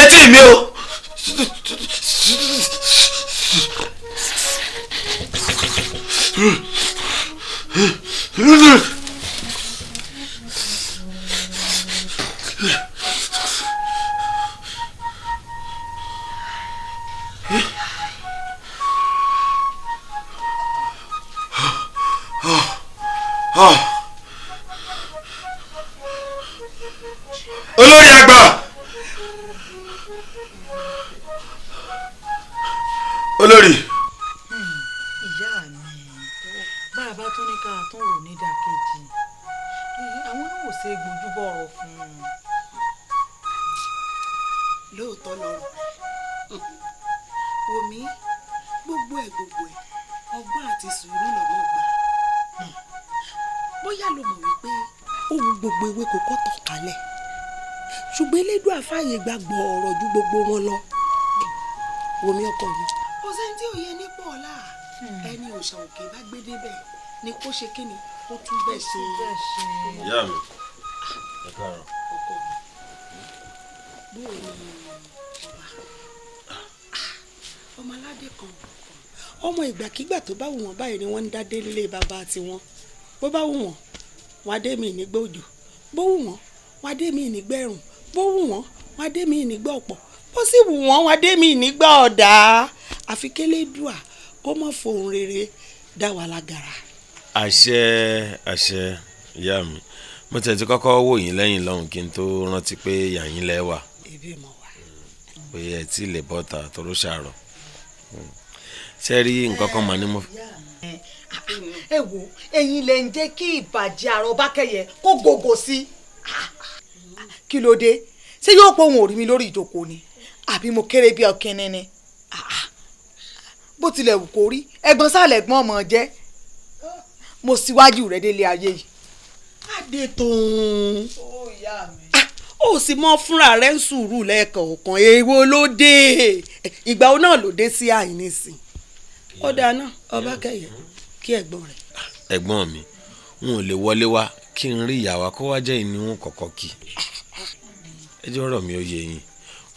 Etí mi o. Olórí àgbà. Olórí. Ìyá mi bàbá tó ní ká tún rò ní ìdàkejì àwọn náà ò ṣe é gbójú bọ̀rọ̀ fún un. Lóòótọ́ lọ́rọ̀ wòmí gbogbo ẹ̀ ọgbọ́n àti sùúrù lọ́mọ gbà. Bóyá ló mọ̀ wípé ohun gbogbo ewé kò kọ́ tọ̀ kalẹ̀ ṣùgbọ́n elédùn àfáàyè gbàgbọ́ ọ̀rọ̀ ju gbogbo wọn lọ. Wòmí ọkọ mi kò sẹ́ni tí ò yẹ nípò ọ̀la ẹni òòṣà òkè bá gbé débẹ̀ ni kó ṣe kíni ó tún bẹ̀ ṣe. Ìyá mi ẹ káàárọ̀. Ọkọ mi bóò ni ọmọ aládé kan ọmọ ìgbàkigbà tó bá wù wọ́n báyìí ni wọ́n ń dá délé bàbá tiwọn bó bá wù wọ́n wọ́n á dé mi nígbà òjò bó wù wọ́n wọ́n á dé mi nígbà ẹ̀rùn bó wù wọ́n wọ́n á dé mi nígbà ọ̀pọ̀ bó sì wù wọ́n wọ́n á dé mi nígbà ọ̀dà àfi kélédùà kó mọ̀ fohùn rere dá wa lágara. Àṣẹ àṣẹ ìyá mi mo tẹ̀ ti kọ́kọ́ wò yín lẹ́yìn lọ́hùn kí n tó rántí pé yàyín lẹ́ wà. Ebi mọ̀ wá. Pé ẹ tí lè bọ́ta toró ṣàrọ̀ ṣe rí nǹkan kan mà ní mo. Ẹ wo ẹ̀yin lẹ ń jẹ́ kí ìbàjẹ́ àrọ̀bá kẹyẹ kó gògò sí. Kí ló dé ṣé yóò pọ̀ òun ò rí mi lórí ìjókòó ni àbí mo kéré bí ọkìnrin ni bó tilẹ̀ wù kó rí ẹ̀gbọ́n sálẹ̀ ẹ̀gbọ́n ọmọ jẹ́ mo síwájú rẹ̀ délé ayé yìí. Adétòun ó ìyá mi. ó sì mọ fúnra rẹ̀ ń sùúrù lẹ́ẹ̀kọ̀ọ̀kan èèwọ̀ ló dé ìgbà wo náà ló dé sí àìnísìn ó dáná ọba kẹyẹ kí ẹ̀gbọ́n rẹ̀. Ẹ̀gbọ́n mi n ò lè wọlé wá kí n rí ìyàwó kó wá jẹ́ ìní wọn kọ̀kọ́ kí ẹjọ́ ọ̀rọ̀ mi ò yé yín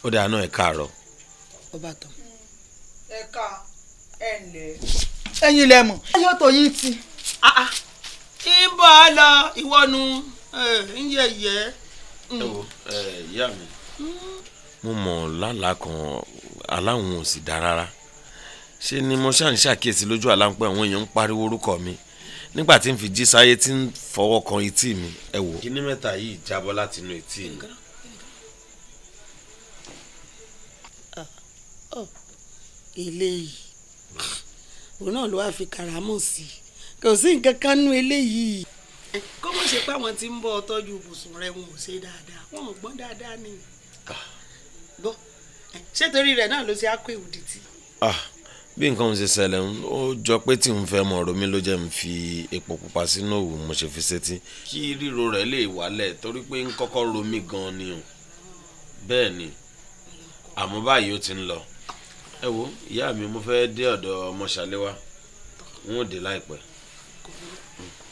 ó dáná ẹ káàárọ̀. ọba tán. ẹ̀ka ẹ̀ǹlẹ̀ ẹ̀yin lẹ mọ̀ ẹ̀yin tó yín ti. ń bọ̀ ọ́ lọ ìwọ́nu ń yẹ̀yẹ́. ẹ wo ìyá mi mo mọ̀ lálàá kan aláwọn ò sì dá rárá ṣe ni mo ṣáà ń ṣàkíyèsí lójú àlá pé àwọn èèyàn ń pariwo orúkọ mi nígbà tí n fi jí sáyé tí ń fọwọ́ kan etí mi ẹ wò. kíní mẹ́ta yìí jábọ́ láti inú etí mi. eléyìí òun náà ló wá fi kàrámọ̀ sí kò sí nǹkan kan nú eléyìí. kó mọ̀ ṣe pé àwọn tí ń bọ́ tọ́jú ibùsùn rẹ̀ wọn ò ṣe dáadáa wọn ò gbọ́n dáadáa ni. gbọ́ ṣé torí rẹ̀ náà ló ṣe á kó ìwòdì tí. bí nǹkan ṣe ṣẹlẹ̀ ó jọ pé tí n fẹ́ mọ̀ ọ̀rọ̀ mi ló jẹ́ n fi epo pupa sínú òwú mo ṣe fi sétí kí ríro rẹ̀ lè wálẹ̀ torí pé ń kọ́kọ́ ro mí gan-an ni o bẹ́ẹ̀ ni àmọ́ báyìí ó ti ń lọ ẹ wo ìyá mi mo fẹ́ dé ọ̀dọ̀ ọmọ ṣàléwá n ó dé láìpẹ́.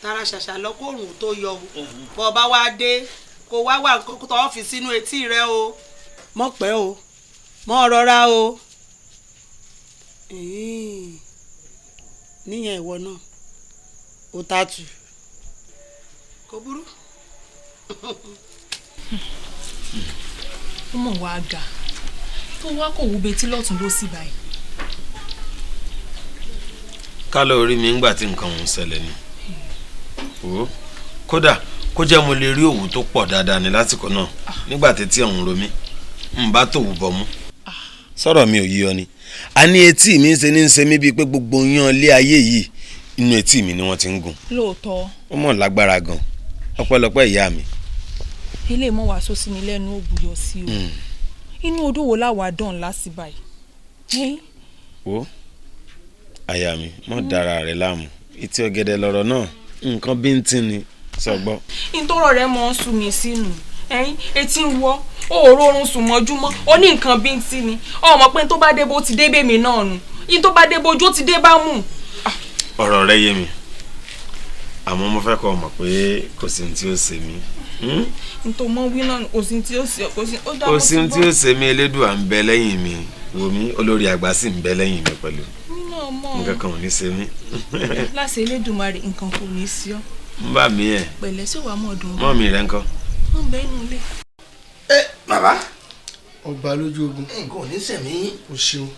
tara ṣàṣà lọkọọrùn tó yọ o bó bá wá dé kó wá wà nǹkan tó fi sínú etí rẹ o mọ̀ pẹ́ o mọ̀ rọra o níyẹn ìwọ náà ó tààtù kò burú. ó mọ̀ wá ga tó wá kò wú betí lọ́tún ló sì báyìí. ká ló rí mi ńgbà tí nǹkan òun ṣẹlẹ̀ ni kódà kó jẹ́ mo lè rí òwú tó pọ̀ dáadáa ní lásìkò náà nígbà tí òun ro mí n bá tòwú bọ̀ mú sọ̀rọ̀ mi ò yí ọ ni a ní etí mi ń ṣe mí bíi pé gbogbo yan ilé ayé yìí inú etí mi ni wọ́n ti ń gùn. lóòótọ́. ó mọ̀ lágbára gan ọpẹ́lọpẹ́ ìyá mi. ilé mọ́ wàá sọ sí ni lẹ́nu òbúyọ sí o inú odò wo láwàá dán lásìbà yìí. wo aya mi mọ dára rẹ láàmú etí ọ̀gẹ̀dẹ̀ lọ̀rọ̀ náà nǹkan bíntín ni sọgbọ. ìtọ́rọ̀ rẹ mọ̀ ń sùn mí sínú etí ń wọ́ òòrùn oorun sùn mọ́júmọ́ ó ní nǹkan bíntín ni ọmọ pé tó bá dé bó ti dé bèmí náà nù yín tó bá dé bójú ó ti dé bá mú. ọ̀rọ̀ rẹ yé mi àmọ́ mo fẹ́ kọ́ ọ mọ̀ pé kò sí ní tí ó ṣe mí. nítorí mọ́ wí náà kò sí ní tí ó ṣe kò sí ní tí ó ṣe mí Elédùà ń bẹ lẹ́yìn mi wò mí olórí àgbà sì ń bẹ lẹ́yìn mi pẹ̀lú nǹkan kan ò ní ṣe mí. láṣẹ Elédùmarè nǹkan kò ní sí ọ. ń bà mí ẹ̀. pẹ̀lẹ́ sí wàá mọ̀ ọdún. mọ́ mi rẹ̀ ń kọ́. wọ́n bẹ inú ilé. bàbá. ọgbà lójú ogun. nǹkan ò ní sẹ̀mí. o ṣeun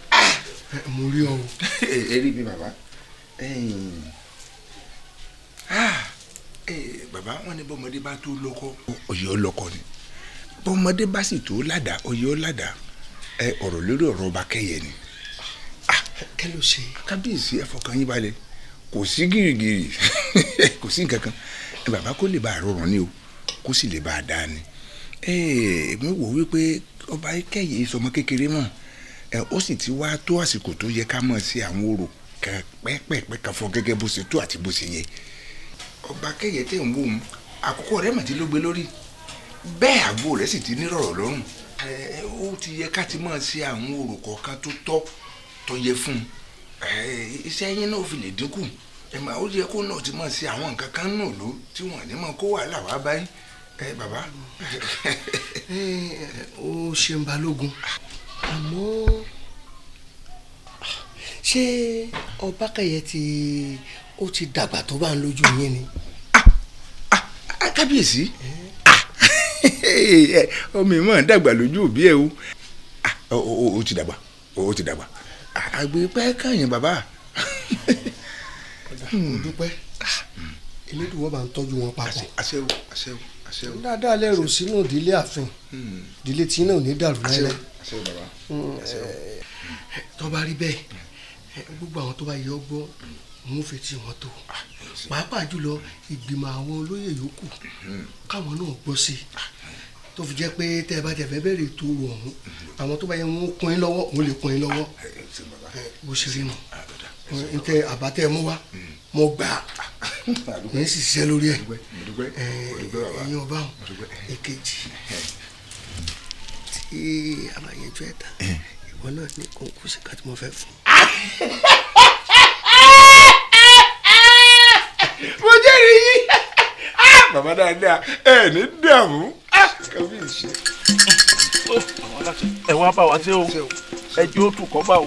mo rí ọ o. eri mi bàbá. bàbá wọn ní bọ́mọdé bá tó lọ́kọ oyè ọlọ́kọ ni bọ́mọdé bá sì tó ládàá oyè ọládàá ọ̀rọ̀ lórí ọ̀rọ̀ ọba kẹyẹ ni. kí ló ṣe. kábíyèsí ẹ fọkàn yín balẹ̀ kò sí gìrìgìrì kò sí nǹkan kan bàbá kó lè bá a rọrùn ni o kó sì lè bá a dáa ni. mi wò wípé ọba kẹyẹ sọmọ kékeré mọ́ ó sì ti wá tó àsìkò tó yẹ ká mọ̀ sí àwọn orò kan pẹ́ẹ́pẹ́ẹ́pẹ́ kan fún gẹ́gẹ́ bó ṣe tó àti bó ṣe yẹ. ọba kẹyẹ tẹ̀ ń wò ó àkókò rẹ̀ màtí ló gbé lórí bẹ́ẹ̀ àgbo rẹ̀ sì ti nírọ̀rọ̀ lọ́rùn ó ti yẹ ká ti mọ̀ sí àwọn orò kọ̀ọ̀kan tó tọ́ tó yẹ fún iṣẹ́ yín náà fi lè dínkù ó yẹ kó náà ti mọ̀ sí àwọn nǹkan kan náà ló tí wọ́n ní mọ̀ kó wàhálà wá báyìí bàbá. ó ṣe ń balógun àmọ́ ṣé ọba kẹyẹ ó ti dàgbà tó bá ń lójú yín ni. kábíyèsí ọmọ ìmọ̀ dàgbà lójú òbí ẹ o ó ti dàgbà àgbẹ̀pẹ́ káyìn bàbá. dúpẹ́ elédùn wọn bá ń tọ́jú wọn papọ̀. àṣẹwò. dáadáa lẹ́rù sínú ìdílé ààfin ìdílé tí náà ò ní dàrú láíláí. tó bá rí bẹ́ẹ̀ gbogbo àwọn tó bá yẹ ọgbọ́ mú fetí wọn tó pàápàá jùlọ ìgbìmọ̀ àwọn olóyè yòókù káwọn náà gbọ́ sí tó fi jẹ́ pé tẹ́ ẹ bá tẹ̀ fẹ́ bẹ̀rẹ̀ ètò ọ̀hún àwọn tó bá yẹ wọn kún in lọ́wọ́ òun lè kún in lọ́wọ́ bó ṣe rí nù n tẹ àbátẹ́ mú wá mo gbà á ní sì ṣiṣẹ́ lórí ẹ̀ ẹ̀yin ọba èkejì tí àbáyẹjọ ẹ̀ ta ìwọ náà ní kòǹkùsì ká tí mo fẹ́ fún. mo jẹ́rìí yín bàbá dáadáa ẹ ní dààmú kábíyèsí. ẹ wá bá wa ṣe o ẹ jẹ́ ó tù kọ́ bá o.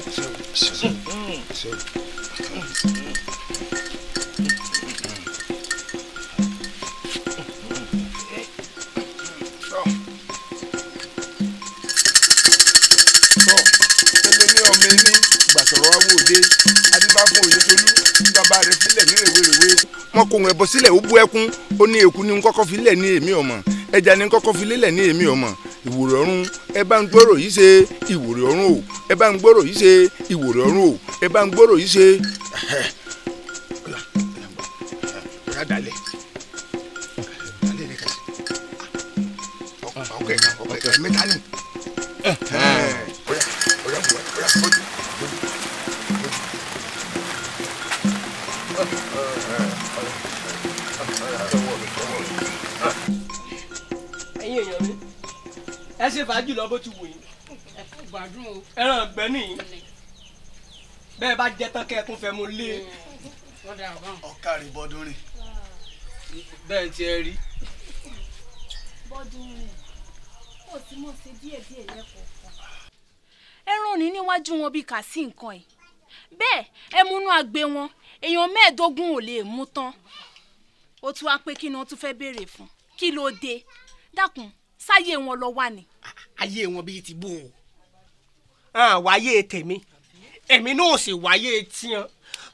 wọn kò ń ẹbọ sílẹ̀ ó bú ẹkún ó ní èkú ní kọ́kọ́ filẹ̀ ní èmi ọmọ ẹja ní kọ́kọ́ filẹ̀ ní èmi ọmọ ìwòrè ọ̀run ẹ bá ń gbọ́rọ̀ yìí ṣe ìwòrè ọ̀run o ẹ bá ń gbọ́rọ̀ yìí ṣe ìwòrè ọ̀run o ẹ bá ń gbọ́rọ̀ yìí ṣe. ẹ̀yin èèyàn mi ẹ ṣe fàájì lọ bó ti wù yín ẹran ọ̀gbẹ́ nìyí bẹ́ẹ̀ bá jẹ́ tán kẹ́ ẹ tún fẹ́ mu lé. ọ̀kàrí bọ́dún rìn. bẹ́ẹ̀ tí ẹ rí. bọ́dún rìn ó ti mọ̀ ṣe díẹ̀díẹ̀ lẹ́kọ̀ọ̀kan. ẹran ní níwájú wọn bíi kà sí nǹkan ẹ̀ bẹ́ẹ̀ ẹ múnú agbe wọn èèyàn 15 ò lè mú tán ó tún wá pé kí ni wọ́n tún fẹ́ béèrè fún kí ló dé dákun sáyé wọn lọ wà ní. ayé wọn bíi ti bò ó wáyé tèmi èmi náà sì wáyé tiẹ̀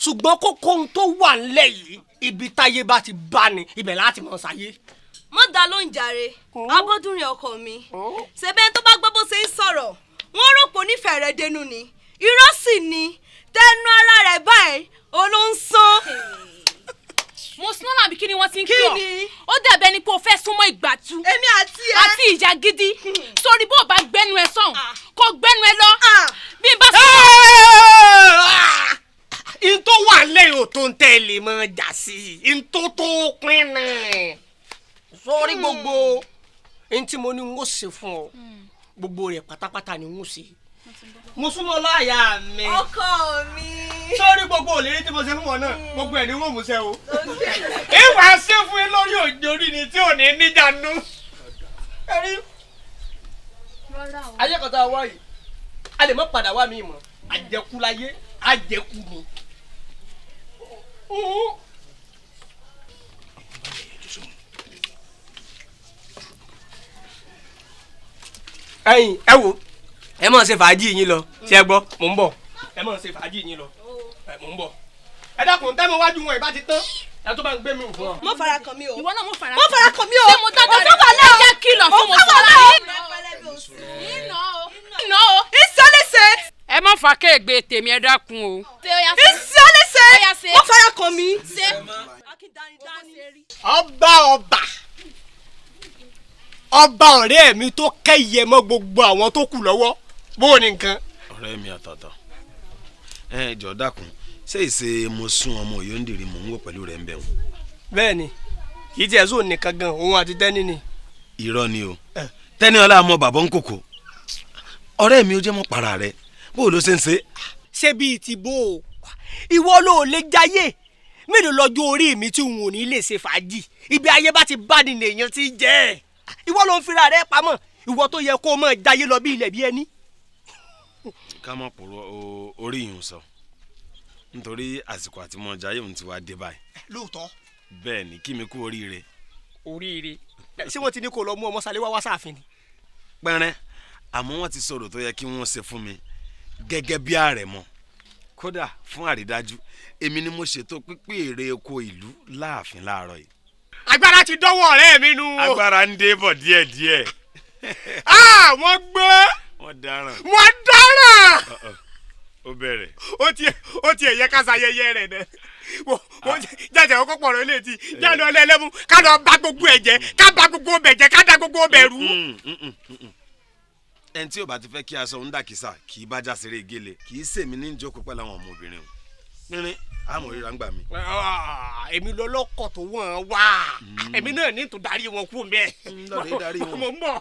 ṣùgbọ́n kókó ohun tó wà nílẹ̀ yìí ibi táyé bá ti bá ní ibẹ̀ láti mọ̀ sáyé. mọ́ da ló ń jàre abọ́dúnrin ọkọ mi ṣẹbẹ́ tó bá gbọ́ bó ṣe ń sọ̀rọ̀ wọ́n rò pé onífẹ̀ẹ́ rẹ̀ dénú ni irọ́ sì ni tẹnu ara rẹ̀ báyìí olóńsán. mo sún náà àbí kí ni wọ́n ti ń kí ọ ó dàbẹ́ ni pé o fẹ́ súnmọ́ ìgbàtú èmi àti ẹ àti ìjà gidi sórí bó o bá gbẹ́nu ẹ sọ̀hún kó gbẹ́nu ẹ lọ bí n bá sọ. n tó wà lẹ́yìn ò tó ń tẹ̀lé mọ́ jà sí i n tó pín náà sórí gbogbo n tí mo ní n ó ṣe fún ọ gbogbo rẹ̀ pátápátá ni n ó ṣe mo súnmọ́ láyà mi ọkọ mi sórí gbogbo òlérí tí mo ṣe fún wọn náà gbogbo ẹ̀ ní wọ́n mú ṣe o ìwà ṣe fún yín lórí òjòrí ni tí ò ní níjànú ayé kan tá a wá yìí a lè má padà wá mi mọ́ àjẹkù láyé àjẹkù ni. ẹ̀yin ẹ wo ẹ máa ṣe fàájì yín lọ ṣé ẹ gbọ́ mò ń bọ̀ ẹ máa ṣe fàájì yín lọ mò ń bọ̀ ẹ dákun tẹ́mi wájú wọn ìbá ti tán ẹ tó bá ń gbé mi fún ọ. mo fara kàn mí o ìwọ náà mo fara kàn mí o ṣé mo dájọ́ rẹ̀ ẹ jẹ́ kìlọ̀ fún mo sọ́ra iná o ìsọlẹsẹ. ẹ má fa kéègbé tèmi ẹ dákun o. ìsọlẹsẹ mo fara kàn mí. ọba ọ̀rẹ́ mi tó kẹ́yẹ mọ́ gbogbo àwọn tó kù lọ́wọ́ bó o ní nǹkan. ọ̀rẹ́ mi àtàtà ẹ jọ̀ọ́ dákun ṣé ìṣe mo sún ọmọ Oyondiri mò ń wò pẹ̀lú rẹ̀ ń bẹ̀ wọ́n. bẹ́ẹ̀ni kì í tiẹ̀ sóò nìkan gan òun àti tẹ́ni ni. irọ́ ni o tẹ́ni ọlá mọ bàbá ń kòkó ọ̀rẹ́ mi ó jẹ́ mọ́ para rẹ̀ bó o ló ṣe ń ṣe. ṣé bíi ti bó o ìwọ ló lè jayé mélòó lọ́jọ́ orí mi tí n ò ní lè ṣe fàájì ibi ayé bá ti bá ní lèèyàn ti jẹ́ ìwọ ló ń fira rẹ pamọ́ ìwọ tó yẹ kó o mọ̀ jayé lọ bí ilẹ̀ bí ẹni. ká mọ̀ pòrò orí yìí ń sọ nítorí àsìkò àti mọ̀ jayé òun ti wá dé báyìí. lóòótọ́. bẹ́ẹ̀ ni kí mi kú oríire. oríire ṣé wọ́n ti ní kó lọ mú ọmọ Sàléwá wá sáàfin ni. pẹ́rẹ́ àmọ́ wọ́n ti sọ̀rọ̀ tó yẹ kí wọ́n ṣe fún mi gẹ́gẹ́ bí àrẹ̀mọ kódà fún àrídájú èmi ni mo ṣètò pípé èrè oko ìlú láàfin láàárọ̀ yìí. agbára ti dọ́wọ́ ọ̀rẹ́ mi nu. agbára ń dé bọ̀ díẹ̀díẹ̀. wọ́n gbé. wọ́n dáràn. wọ́n dáràn. ó bẹ̀rẹ̀. ó tiẹ̀ yẹ ká ṣayẹyẹ rẹ̀ náà wọ́n jẹ́jẹ́ ọkọ̀ pọ̀ rẹ̀ létí jáde ọlẹ́lẹ́mú ká lọ bá gbogbo ẹ̀ jẹ́ ká bá gbogbo ọbẹ̀ jẹ́ ká dá gbogbo ọbẹ̀ rú. ẹni tí ò bá ti fẹ́ kí aṣọ ń dàkísà kì í bájà ṣeré gélé kì í sèmi ní ìjókòó pẹ̀lú àwọn ọmọbìnrin o pínrín àmọ̀ ríra ń gbà mí. èmi lọ́lọ́kọ̀ tó wọ́n wá èmi náà ní tó darí wọn kú mẹ́. lọ́ọ̀dẹ́ darí wọn. mo ń bọ̀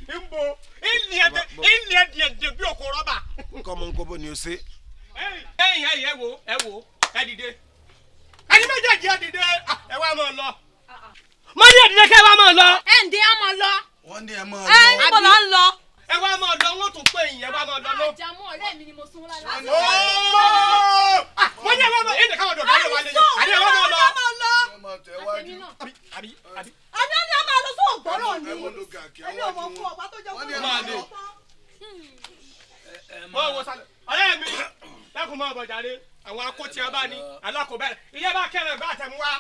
ń bo ilé ẹ̀dẹ̀ bí òkú rọ́bà. nǹkan ọmọ nǹkan bó ni o ṣe. ẹ̀yin ẹ wo ẹ dìde ẹ̀yin méjèèjì ẹ dìde ẹ wá máa lọ. mo ní ẹ̀dìdẹ kẹ́ ẹ wá máa lọ. ẹ ǹdẹ́ á máa lọ. wọ́n ní ẹ máa lọ. ẹ níbo la ń lọ. ẹ wá máa lọ wọ́n tún pé ìyẹn wá máa lọ lọ. àjàmọ́ ọ̀rẹ́ mi ni mo sún lára. wọ́n ní ẹ wá máa ẹ̀ ǹdẹ̀ká wọn dọ̀ káyọ̀ wá lé àdé ẹ wá máa lọ. àtẹ̀mí náà. àbí. àní ẹni a máa lọ sóò gbọ́dọ̀ ni ẹni ọmọ fún ọba tó jẹ́ kó máa lè. wọ́n wo sálẹ̀ ọ̀rẹ́ mi lẹ́kùn máa bọ̀ jáde àwọn akótí ẹ bá ní alákòbẹ̀rẹ̀ ìyẹn bá kẹrẹ̀ bá tẹ̀ mú wá.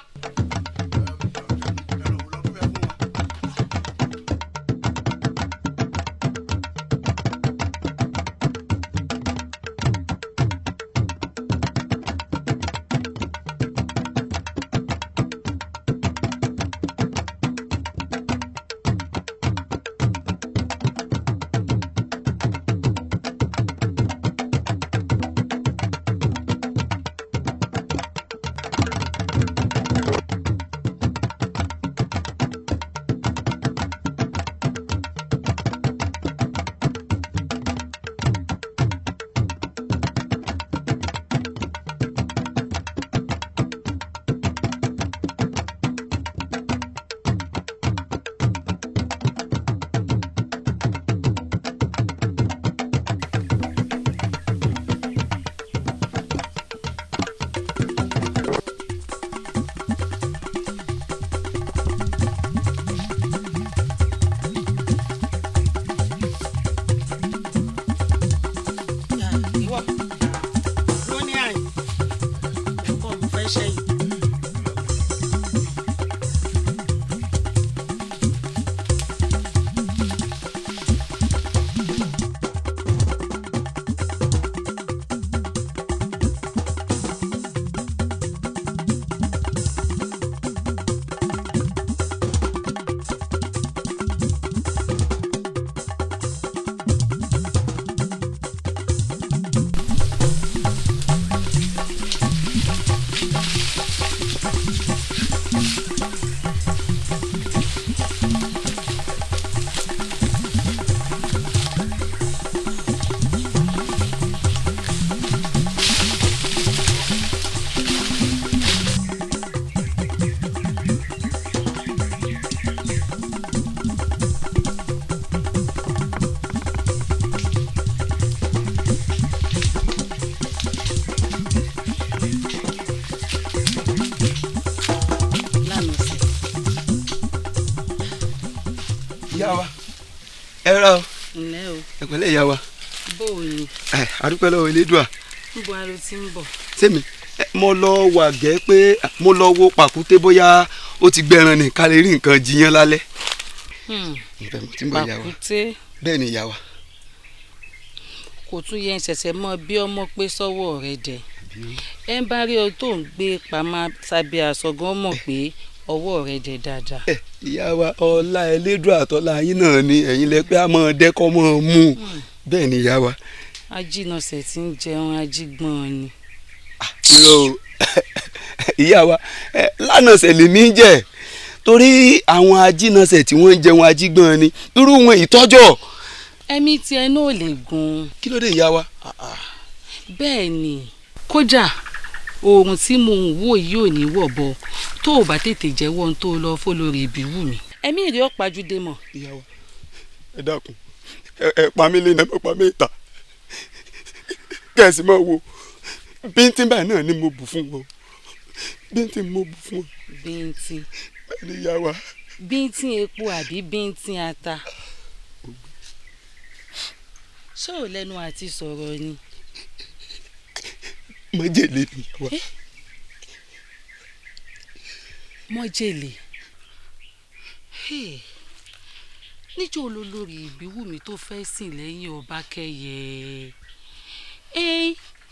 ìyá wa ẹ rà o ǹlẹ́ o ẹ pẹ̀lẹ́ ìyá wa. bó o ní. àdúpẹ́ lọ́wọ́ elédùà. níbo a ló ti ń bọ̀. sẹ́mi mo lọ wà gẹ́ pé mo lọ wo pàkúté bóyá ó ti gbẹran ní ká lè rí nǹkan jiyàn lálẹ́. pàkúté. bẹ́ẹ̀ ni ìyá wa. kò tún yẹn ṣẹ̀ṣẹ̀ mọ bí ọmọ pé sọ́wọ́ rẹ̀ dẹ̀ ẹ ń bá rí ọ tó ń gbé pamọ́ sábẹ́ aṣọ gan mọ̀ pé ọwọ́ rẹ̀ dẹ̀ dáadáa. ìyá wa ọlá elédùà àtọ́lá yín náà ni ẹ̀yin lẹ pé a máa dẹ́kọ́ máa mú un bẹ́ẹ̀ ni ìyá wa. ajínasẹ̀ tí ń jẹun ajígbọ́n ni. ìyá wa lánàṣẹ̀ lèmi ń jẹ torí àwọn ajínasẹ̀ tí wọ́n ń jẹun ajígbọ́n ni irú wọn ìtọ́jọ́. ẹ̀mí tiẹ̀ náà lè gùn. kí ló dé ìyá wa. bẹ́ẹ̀ ni kódà oòrùn tí mò ń wò yìí ò ní wọ̀ bọ̀ tó o bá tètè jẹ́wọ́ ohun tó lọ fólórí ìbíwù mi. ẹ̀mí ìrẹ́ ọ̀pájúdé mọ̀. ìyá wa ẹ dákun ẹ pa mí lẹ́nu ẹ pa mí ìta kẹ́sì máa wo bíntín báyìí náà ni mo bù fún wọn bíntín mo bù fún wọn. bíntín. bẹ́ẹ̀ ni ìyá wa. bíntín epo àbí bíntín ata. ṣé ò lẹ́nu àti sọ̀rọ̀ ni. májèlé ni ìyá wa. májèlé. níjọ́ olólórí ìbíwùmí tó fẹ́ sìn lẹ́yìn Ọbákẹ́yẹ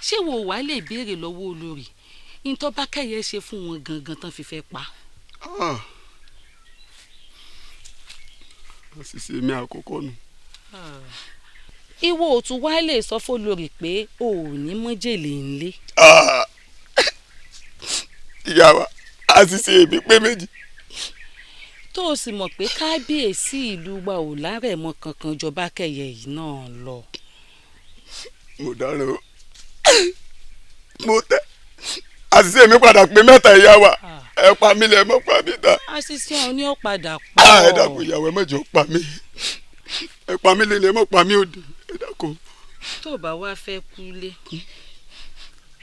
ṣé wo wàá lè béèrè lọ́wọ́ olórí ní tó Ọbákẹ́yẹ ṣe fún wọn gangan tán fi fẹ́ pa. àṣìṣe mi àkọ́kọ́ nù. ìwọ ò tún wá lè sọ fólórí pé o ò ní májèlé ńlé. ìyá wa àṣìṣe mi pé méjì. tó o sì mọ̀ pé kábíyèsí ìlú wa ò lárẹ̀mọ kankan jọ Ọbákẹ́yẹ yìí náà lọ. mo dáràn o mo tẹ àṣìṣe mi padà pé mẹ́ta ìyá wa ẹ pa mí lẹ mọ́ pa mí ta. àṣìṣe ọ̀hún ni ó padà pa ọ́. ẹ dákun ìyàwó ẹ mọ̀jọ́ pa mí ẹ pa mí lẹ mọ́ pa mí òde ẹ dákun. tó o bá wá fẹ́ kúlé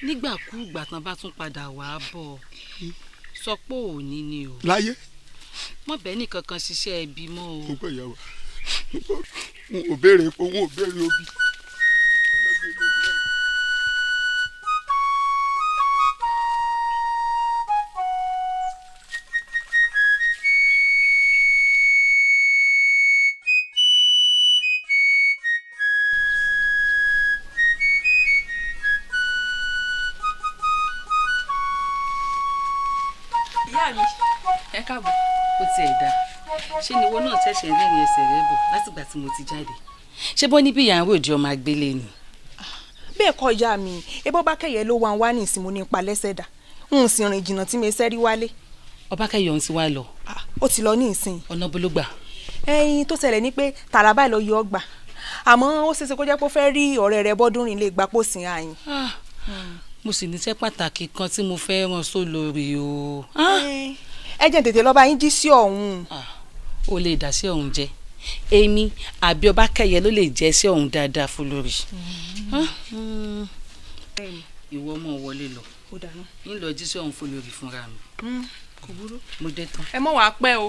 nígbàkúùgbà tán bá tún padà wàá bọ̀ sọ pé òní ni o. láyé. mọ̀ bẹ́ẹ̀ nìkan kan ṣiṣẹ́ ẹbí mọ́ o. mo gbọ́ ìyàwó n ò béèrè epo n ò béèrè obì. ẹ káàbọ̀ ó tiẹ̀ dá ṣé ni ìwọ náà ṣẹ̀ṣẹ̀ lẹ́yìn ẹsẹ̀ rẹ bọ̀ látìgbà tí mo ti jáde ṣé bọ́ níbi ìyá ń ròde ọmọ agbélé ni. bẹ́ẹ̀ kọ́ ìyá mi ebó Ọbákẹ́yẹ ló wá ń wá ní ìsinmi nípa lẹ́sẹ̀ dà ń sì rìn jìnnà tí mi sẹ́rí wálé. Ọbákẹ́yẹ ọ̀hún ti wá lọ. ó ti lọ ní ìsìn. ọ̀nà bó ló gbà. ẹyin tó ṣẹlẹ̀ ní pé Tàràbà lọ yọ ọgbà àmọ́ ó ṣeéṣe kó jẹ́ pé ó fẹ́ rí ọ̀rẹ́ rẹ̀ Bọ́dúnrin lè gbà pósìn àyìn. mo sì níṣẹ́ pàtàkì kan tí mo fẹ́ rán sólórí o. ẹ jẹ́ tètè lọ́ba yín jí sí ọ̀hún. o lè dá sí ọ̀hún jẹ èmi àbí Ọbákẹ́yẹ ló lè jẹ́ sí ọ̀hún dáadáa fún lórí. ìwọ ọmọ wọlé lọ ń lọ jí sí ọ̀hún fún lórí fúnra mi. kò burú. mo dé tán. ẹ mọ̀ wá pẹ́ o.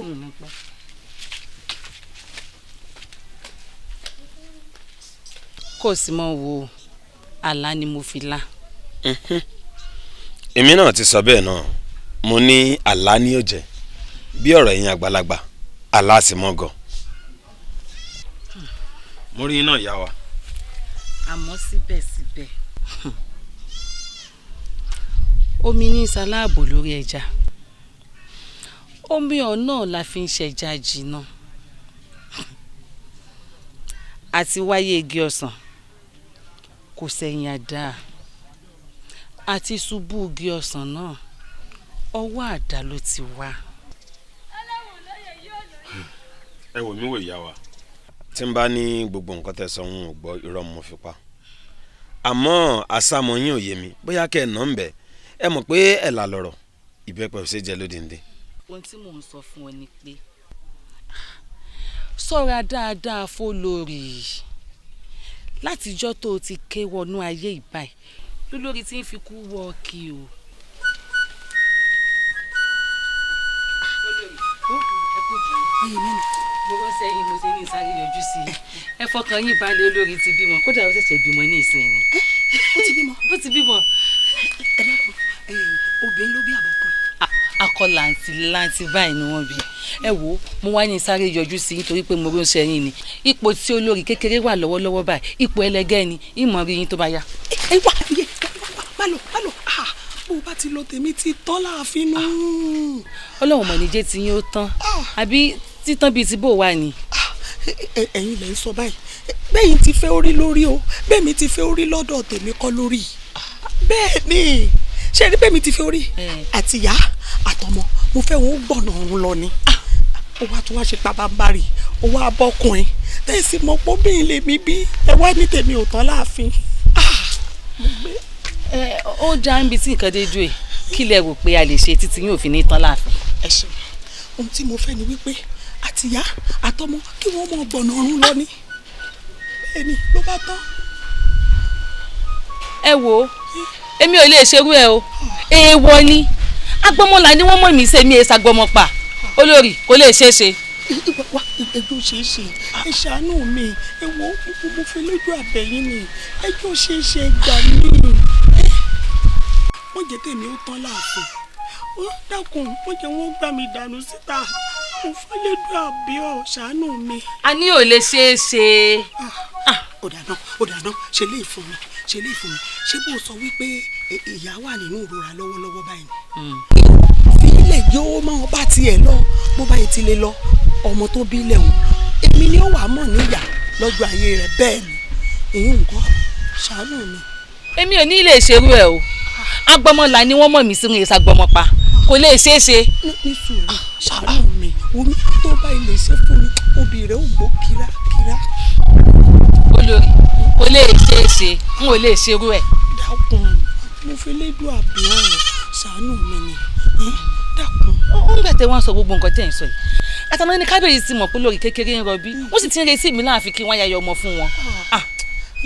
kò sí mọ́ wo àlá ni mo fi lá. èmi náà ti sọ bẹ́ẹ̀ náà mo ní àlá ni ó jẹ́ bí ọ̀rọ̀ yín àgbàlagbà àlá sì mọ́ gan. mo rí iná ìyá wa. àmọ́ síbẹ̀síbẹ̀ omi ní ìsaláàbò lórí ẹja omi ọ̀nà la fi ń ṣẹja jìnnà àti wáyé igi ọsàn kò sẹ́yìn àdá àti ṣubú igi ọsàn náà ọwọ́ àdá ló ti wá. ẹ wò mí wò ìyá wa tí n bá ní gbogbo nǹkan tẹ́ sọ ń gbọ́ irọ́ mo fi pa àmọ́ àsámọ̀ yín ò yé mi bóyá kẹ́ ẹ̀ nà ń bẹ̀ ẹ mọ̀ pé ẹ̀ là lọ̀rọ̀ ìbẹ́pẹ̀ ṣe jẹ́ lódìndé. ohun tí mò ń sọ fún ọ ni pé ṣọ́ra dáadáa fólórí látijọ́ tó o ti ké wọnú ayé ìbáyìí lólórí tí ń fi kú wọ kí o. olórí ẹ kú jù ú. ayé mẹ́rin mo rọ sẹ́yìn mo ṣe ní sáré yọjú sí i ẹ fọkàn yín balẹ̀ olórí ti bímọ kódà ó ṣẹ̀ṣẹ̀ bímọ ní ìsìn ni. ó ti bímọ. ó ti bímọ. ẹ dákun obìnrin ló bí àbọ̀kùn. akọ làǹtì báyìí ni wọ́n bí ẹ wo mo wá ní sáré yọjú sí i nítorí pé mo ránṣẹ́ yín ni ipò tí olórí kékeré wà lọ́wọ́lọ́wọ́ báyìí ipò ẹlẹgẹ́ ni ìmọ̀ rí yín tó bá yá. ẹ wá má lọ bó bá ti lọ tèmi ti tán láàfin nù. ọlọ́run mọ̀ ní jẹ́ tí yín ó tán àbí títán bíi ti bò wà ní. ẹ̀yin lẹ ń sọ báyìí bẹ́ẹ̀ ti fẹ́ orí lórí o bẹ́ẹ̀ mi ti fẹ́ orí lọ́dọ̀ tèmi kọ́ lórí bẹ́ẹ̀ ni ṣe rí bẹ́ẹ̀ mi ti fẹ́ orí àti ìyá àtọmọ mo fẹ́ wọn ó gbọ̀nà ọ̀run lọ ni ó wá tún wá ṣe pabambarì ó wá bọ́kùnrin tẹ̀sí mọ́ pọ́bìnrin lèmi bí ẹ wá ní tèmi ò tán láàfin. ó já ń bi tí nǹkan dé ju ẹ kí lẹ rò pé a lè ṣe títí yóò fi ní tán láàfin. ẹ ṣeun ohun tí mo fẹ́ ni wípé àtìyá àtọmọ kí wọ́n mọ gbọ̀nà ọ̀run lọ ní bẹ́ẹ̀ ni ló bá tán. ẹ wo èmi ò lè ṣerú ẹ o èèwọ̀ ni agbọmọlà ni wọ́n mọ̀ mí ṣe mi ẹ ṣàgbọmọ pa olórí kò lè ṣeé ṣe. wá ẹjọ́ ṣeé ṣe ẹ ṣàánú mi ẹ wo mo fi lójú àbẹ̀yìn ni ẹjọ́ ṣeé ṣe gbà mí. wọ́n jẹ́ tèmi ó tán láàfin wọ́n dákun wọ́n jẹ́ wọ́n gbà mí dànù síta mo fẹ́ lójú àbíọ̀ ṣàánú mi. a ní ò lè ṣeé ṣe. ó dáná ṣe lè fún mi ṣé bó sọ wípé ìyá wà nínú ìrora lọ́wọ́lọ́wọ́ báyìí. fílẹ̀ yóò máa bá tiẹ̀ lọ bó bá ti lè lọ ọmọ tó bí lẹ́hùn èmi ni ó wà mọ̀ níyà lọ́jọ́ ayé rẹ̀ bẹ́ẹ̀ ni èyí nǹkan ṣàánú mi. èmi ò ní lè ṣerú ẹ o agbọmọlà ni wọ́n mọ̀ mí sínú ìṣàgbọmọ pa kò lè ṣeé ṣe. ní sùúrù ṣàánú mi omi tó bá ilé ṣe fún mi obì rẹ̀ ò gbó kírákírá. olórí kò lè ṣeé ṣe n ò lè ṣerú ẹ. dákun mo fi lédùn àbí ọ̀rọ̀ ṣàánú mi ni dákun. ó ń gbẹ̀tẹ̀ wọn sọ gbogbo nǹkan tẹ̀ ń sọ yìí àtàwọn ẹni kábíyèsí ti mọ̀ pé lórí kékeré ń rọbí wọ́n sì ti ń retí mi láàfin kí wọ́n yáyọ ọmọ fún wọn.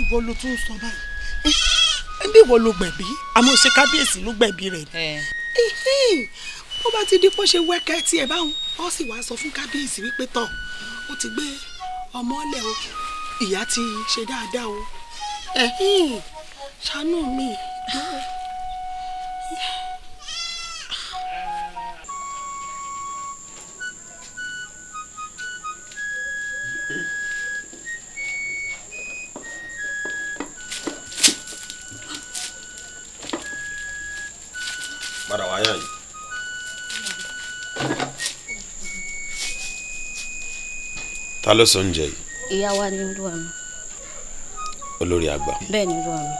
ìwọ ló tún sọ báyìí bí ìwọ ló gbẹ̀bí àmọ́ ṣe kábíyèsí ló gbẹ̀bí rẹ̀ ni. bó bá ti di pé ṣe wẹ́kẹ́ tiẹ̀ báwọn ọ sì wá sọ fún kábíyèsí wípé tọ̀ ó ti gbé ọmọ ọlẹ̀ o ìyá ti ṣe dáadáa o ṣàánú mi. padà wáyà yìí. ta ló sọ oúnjẹ yìí. ìyá wa ni olúwa mi. olórí àgbà. bẹ́ẹ̀ ni olúwa mi.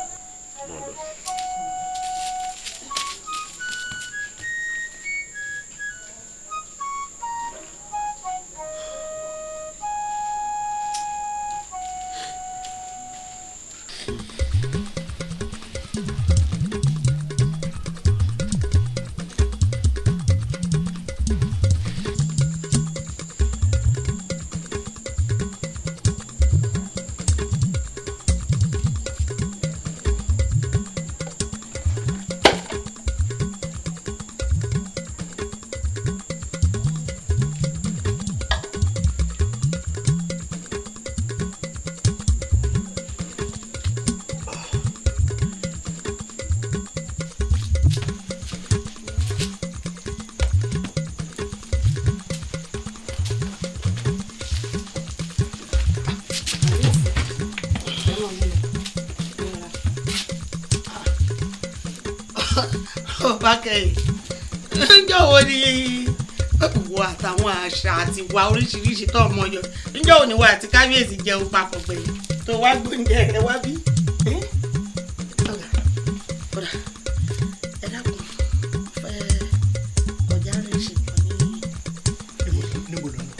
bákẹ́yìn ǹjọ́ wo ni wo àtàwọn àṣà àti ìwà oríṣiríṣi tó ọmọ yọ ǹjọ́ wo ni wo àti kábíyèsí jẹun papọ̀ gbẹ̀yìn tó wá gbóúnjẹ rẹ wá bí. ẹ dákun fẹ́ ọjà rẹ̀ ṣe kàn ní níbo lọ́nà.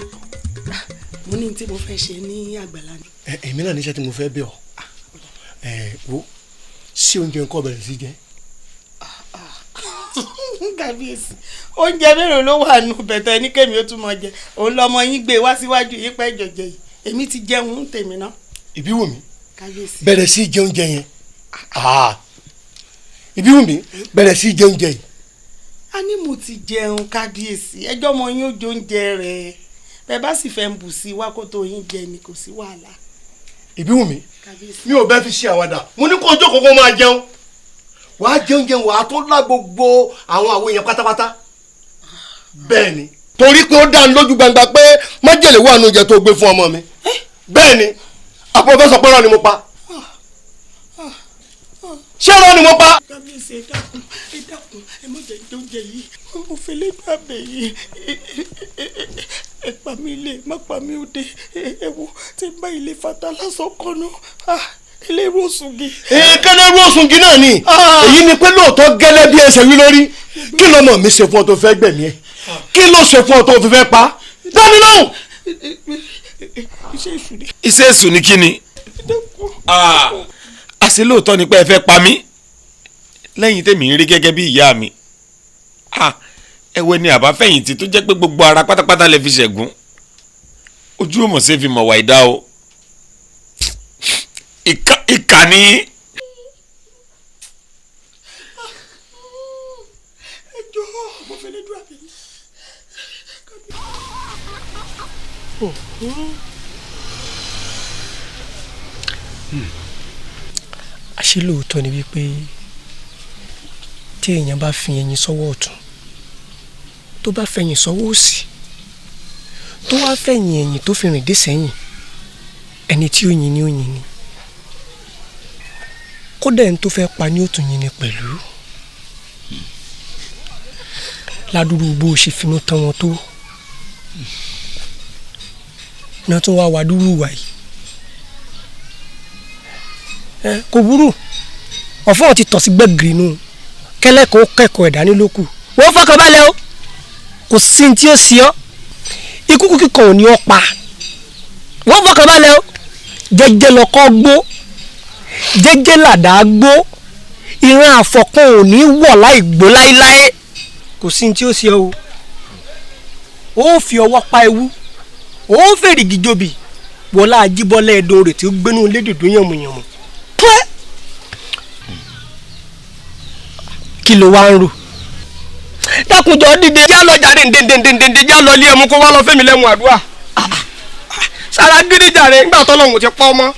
mo ní tí mo fẹ́ ṣe ní àgbàlá ni. èmi náà níṣẹ́ tí mo fẹ́ bẹ̀ ọ́ wo sí oúnjẹ nǹkan bẹ̀rẹ̀ sí jẹ́. kábíyèsí oúnjẹ mélòó ló wà nù bẹ̀tẹ̀ ní kémi ó tún mọ jẹ òun lọmọ yín gbé wá síwájú yín pẹ́ jọjẹ yìí èmi ti jẹun tèmi náà. ìbíwùmí bẹ̀rẹ̀ sí jẹ oúnjẹ yẹn ìbíwùmí bẹ̀rẹ̀ sí jẹ oúnjẹ yìí. a ní mo ti jẹun kábíyèsí ẹjọ́ ọmọ yín ó jẹ oúnjẹ rẹ̀ bẹ́ẹ̀ bá sì fẹ́ ń bù sí wá kó tó yín jẹ ni kò sí wàhálà. Ìbíwùmí mi ò bẹ́ẹ̀ fi ṣe àwàdà mo ní kó o jókòó kó máa jẹun wàá jẹun wàá tún lá gbogbo àwọn èèyàn pátápátá bẹ́ẹ̀ ni torí pé ó dá mi lójú gbangba pé májèlé wà nù jẹ tó gbé fún ọmọ mi bẹ́ẹ̀ ni àpò fẹ́ sọ pé rán ni mo pa ṣé rán ni mo pa. kábíyèsí ẹ dákun ẹ má jẹ oúnjẹ yìí mo fẹ́ lé gbàgbé yìí ẹ pa mí ilé má pa mí òde ẹ wo tí n bá ilé fata lásán kan náà ilé rosùngi. kẹ́lẹ́ rosùngi náà ni èyí ni pé lóòótọ́ gẹ́lẹ́ bí ẹsẹ̀ wí lórí kí lọ́mọ mi ṣe fún ọ tó fẹ́ gbẹ̀mí ẹ kí ló ṣe fún ọ tó fi fẹ́ pa dábì lóhùn. iṣẹ́ èṣù ni. iṣẹ́ èṣù ni kí ni àṣé lóòótọ́ ni pé ẹ fẹ́ pa mí lẹ́yìn tèmi ń rí gẹ́gẹ́ bí ìyá mi ẹwẹ́ ni àbáfẹ̀yìntì tó jẹ́ pé gbogbo ara pátápátá lè fi ṣẹ̀gún ojú ò mọ̀ sí fi mọ̀ wá ìdá o ìkà ni. ẹjọ́ mo fẹ́ lé dúró àbí. àṣé lóòótọ́ ni wípé tí èèyàn bá fi ẹyin sọ́wọ́ ọ̀tún tó bá fẹ̀yìn sọ́wọ́ òsì tó wá fẹ̀yìn ẹ̀yìn tó fi rìn dé sẹ́yìn ẹni tí ó yin ni ó yin ni kódà ẹni tó fẹ́ pa ni ó tún yin ni pẹ̀lú ládùúgbò bó o ṣe finú tán wọn tó náà tún wá wá dúró wà yìí kò burú ọ̀fọ̀ ti tọ̀ sí gbẹ̀gìrì nù kẹ́lẹ́kọ̀ọ́ kẹ́kọ̀ọ́ ẹ̀dá nílòkù wọ́n fọkàn balẹ̀ o kò sí tí ó sí ọ ikú kíkan ò ní ọ pa wọ́n fọkàn balẹ̀ o jẹ́jẹ́ lọ́kọ́ gbó jẹ́jẹ́ làdá gbó ìran àfọkàn ò ní wọ̀ láì gbó láéláé kò sí tí ó sí ọ o ó fi ọwọ́ pa ewu ó fèrègì jòbì wọlá ajíbọ́lẹ̀ ẹ̀dọ́ rẹ̀ tí ó gbénú lédòdó yànmùyànmù pẹ́ kí ló wá ń rò dákunjọ dìde já lọ jàre ǹdẹ̀ǹdẹ̀ǹdẹ̀ já lọ ilé ẹmu kó wá lọ fẹ́mi lẹ́mu àdúrà sára gírí jàre ńgbà tọ́lọ́hún ti pọ́ mọ́.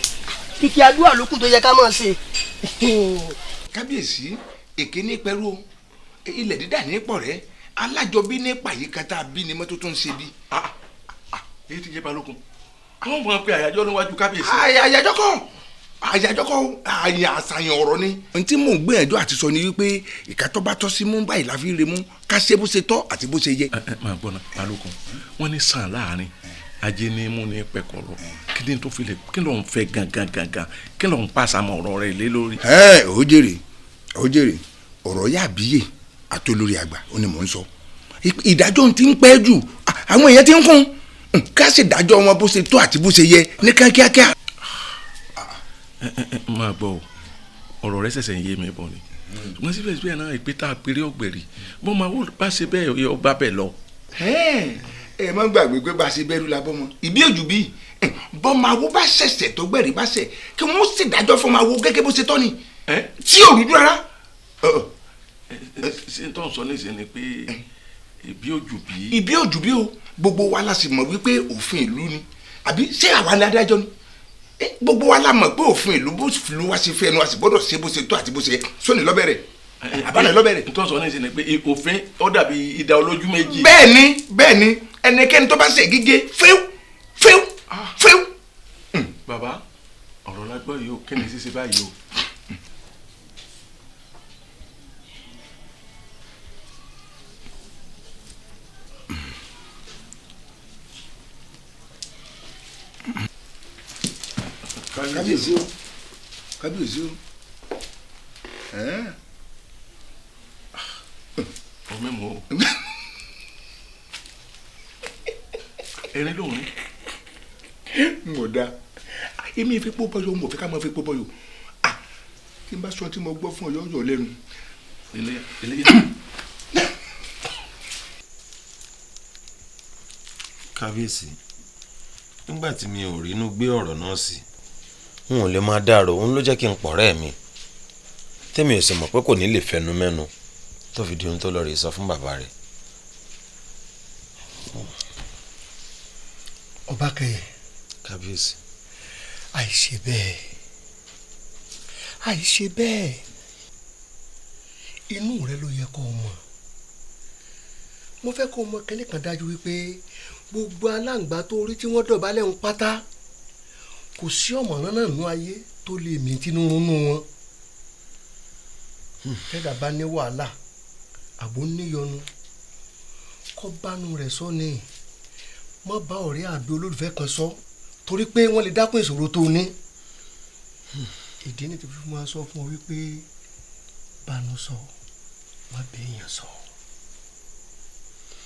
kìkì àdúrà ló kù tó yẹ ká máa ṣe. kábíyèsí èké ní pẹ̀rú ilẹ̀ dídà ní pọ̀ rẹ́ alájọbí ní pàyíkátà bí ni mọ́tò tó ń ṣe bí. èyí ti jẹ́ balógun wọ́n mọ̀ pé àyájọ́ níwájú kábíyèsí. àyájọ́ kọ́ àṣàyàn ọ̀rọ̀ ni. n tí mò ń gbìyànjú àti sọ ni wípé ìka tó bá tọ́ sí mú báyìí la fi re mú ká ṣe bó ṣe tọ́ àti bó ṣe yẹ. máa gbọ́ náà balógun wọ́n ní sàn láàrin ajé ní mú ní pẹ̀kọ̀rọ̀ kí ni tó fi lè kí ló ń fẹ́ gangan kí ló ń pàṣàmọ̀ ọ̀rọ̀ rẹ̀ lé lórí. ó jèrè ọ̀rọ̀ yà bíyè àtolórí àgbà ó ní mò ń sọ ìdájọ́ ti ń pẹ́ jù àwọn èèyàn ti ń kún ká sì dájọ́ wọn bó ṣe tó àti bó ṣe yẹ ní kíákíá. máa gbọ́ ọ̀rọ̀ rẹ ṣẹ̀ṣẹ̀ ń yé mi bọ̀ ni ṣùgbọ́n síbẹ̀síbẹ̀ náà ìpè tá a péré ọ̀gbẹ̀rì bó máa wò bá ṣe bẹ́ẹ̀ yọ bá bẹ̀ lọ. ẹ má gbàgbé pé bá a ṣe bẹ́rù la bọ́ mọ́ ìbí òjò bí bọ́ máa wó bá ṣẹ̀ṣẹ̀ tó gbẹ̀rì bá ṣẹ̀ kí wọ́n sì dájọ́ fún máa wó gẹ́gẹ́ bó ṣe tọ́ ni tí ò rújú rárá. ṣé n tó ń sọ níṣẹ́ ni pé ìbí òjò bí. ìbí òjò bí o gbogbo wa la sì mọ̀ wípé òfin ìlú ni àbí ṣé àwa ni adájọ́ ni gbogbo wa la mọ̀ pé òfin ìlú bó fìlú wa ṣe fẹ́ ẹnu wa sì gbọ́dọ̀ ṣe bó ṣe tó àti bó ṣe yẹ sóni lọ́bẹ̀rẹ̀ àbálẹ̀ lọ́bẹ̀rẹ̀. n tó ń sọ níṣẹ́ ni pé òfin ó dàbí idà olójú méjì. bẹ́ẹ̀ni ẹnikẹ́ni tó bá ṣe gígé fíw. bàbá ọ̀rọ̀ la gbọ́ yìí o kí ni ṣíṣe báyìí o. kábíyèsí o ọmọ mọ ẹrin lòun ni. n ò da èmi fi pọ́ bọ́yọ̀ mo fi ká máa fi pọ́ bọ́yọ̀ tí n bá sọ tí mo gbọ́ fún ọyọ́ ọ̀yọ́ lẹ́nu. kábíyèsí nígbà tí mi ò rínú gbé ọ̀rọ̀ náà sí n ò lè máa dárò òun ló jẹ́ kí n pọ̀rẹ́ mi tèmi ò sì mọ̀ pé kò ní lè fẹnu mẹ́nu tó fi di ohun tó lọ rè sọ fún bàbá rẹ̀. Ọbákẹ́yẹ. Kábíyèsí. àìṣe bẹ́ẹ̀ inú rẹ ló yẹ kó o mọ̀. mo fẹ́ kó o mọ̀ kẹ́lẹ́ kan dájú wípé gbogbo aláǹgbá tó rí tí wọ́n dọ̀bálẹ̀ ń pátá kò sí ọ̀mọ̀ràn náà nú ayé tó lè mí tínú rúnú wọn. tẹ́lá bá ní wàhálà àbó níyọnu kọ́ bánú rẹ̀ sọ ni má bá ọ̀rẹ́ àbí olólùfẹ́ kan sọ torí pé wọ́n lè dákún ìṣòro tó ní. ìdí ni tí fífi máa sọ fún ọ wípé bánú sọ má bẹ́ẹ̀yàn sọ.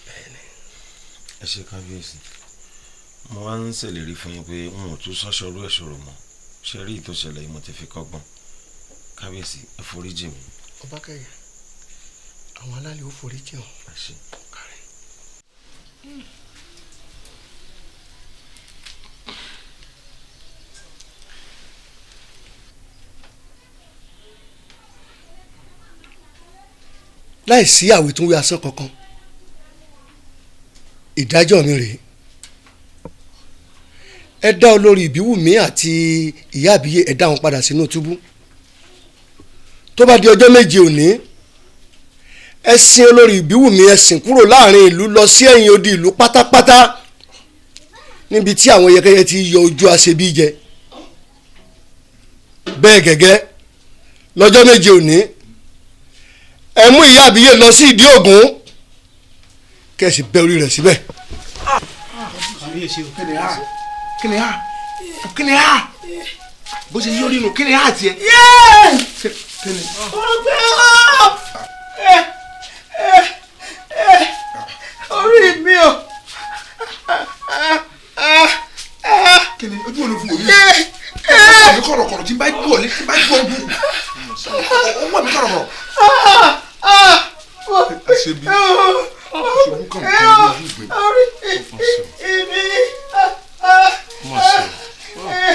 bẹ́ẹ̀ni. ẹ ṣe kábíyèsí mo wá ń ṣèlérí fún yín pé n ò tún sọ́ṣọ́rú ẹ̀ṣọ́rò mọ́ ṣe rí ìtòṣẹlẹ̀ yìí mo ti fi kọ́gbọ́n kábíyèsí ẹ foríjì mi. Ọbákẹ́yẹ àwọn alálẹ̀ ó foríjì hàn. ẹ ṣe. láì sí àwítúnwí asán kankan ìdájọ́ mi rèé ẹ dá olórí ìbíwùmí àti ìyá àbíyé ẹ dá wọn padà sínú túbú tó bá di ọjọ́ méje òní ẹ sin olórí ìbíwùmí ẹ sìn kúrò láàrin ìlú lọ sí ẹ̀yìn odi ìlú pátápátá níbi tí àwọn yẹkẹyẹ ti yọ ojú aṣebí jẹ bẹ́ẹ̀ gẹ́gẹ́ lọ́jọ́ méje òní ẹ mú ìyá àbíyé lọ sí ìdí ògún kẹsì bẹ orí rẹ̀ síbẹ̀. kíni ha bó ṣe yí orí inú kíni ha tiẹ̀. orí mi o. kíni ojú olú fún mi. ọ̀rọ̀ kọ̀rọ̀kọ̀rọ̀ tí n bá gbọ́ ọ tí n bá gbọ́ ọ dùn. ọwọ́ mi kọ̀rọ̀kọ̀rọ̀. àṣebí ṣòwò kan kò ní ojú ìgbé.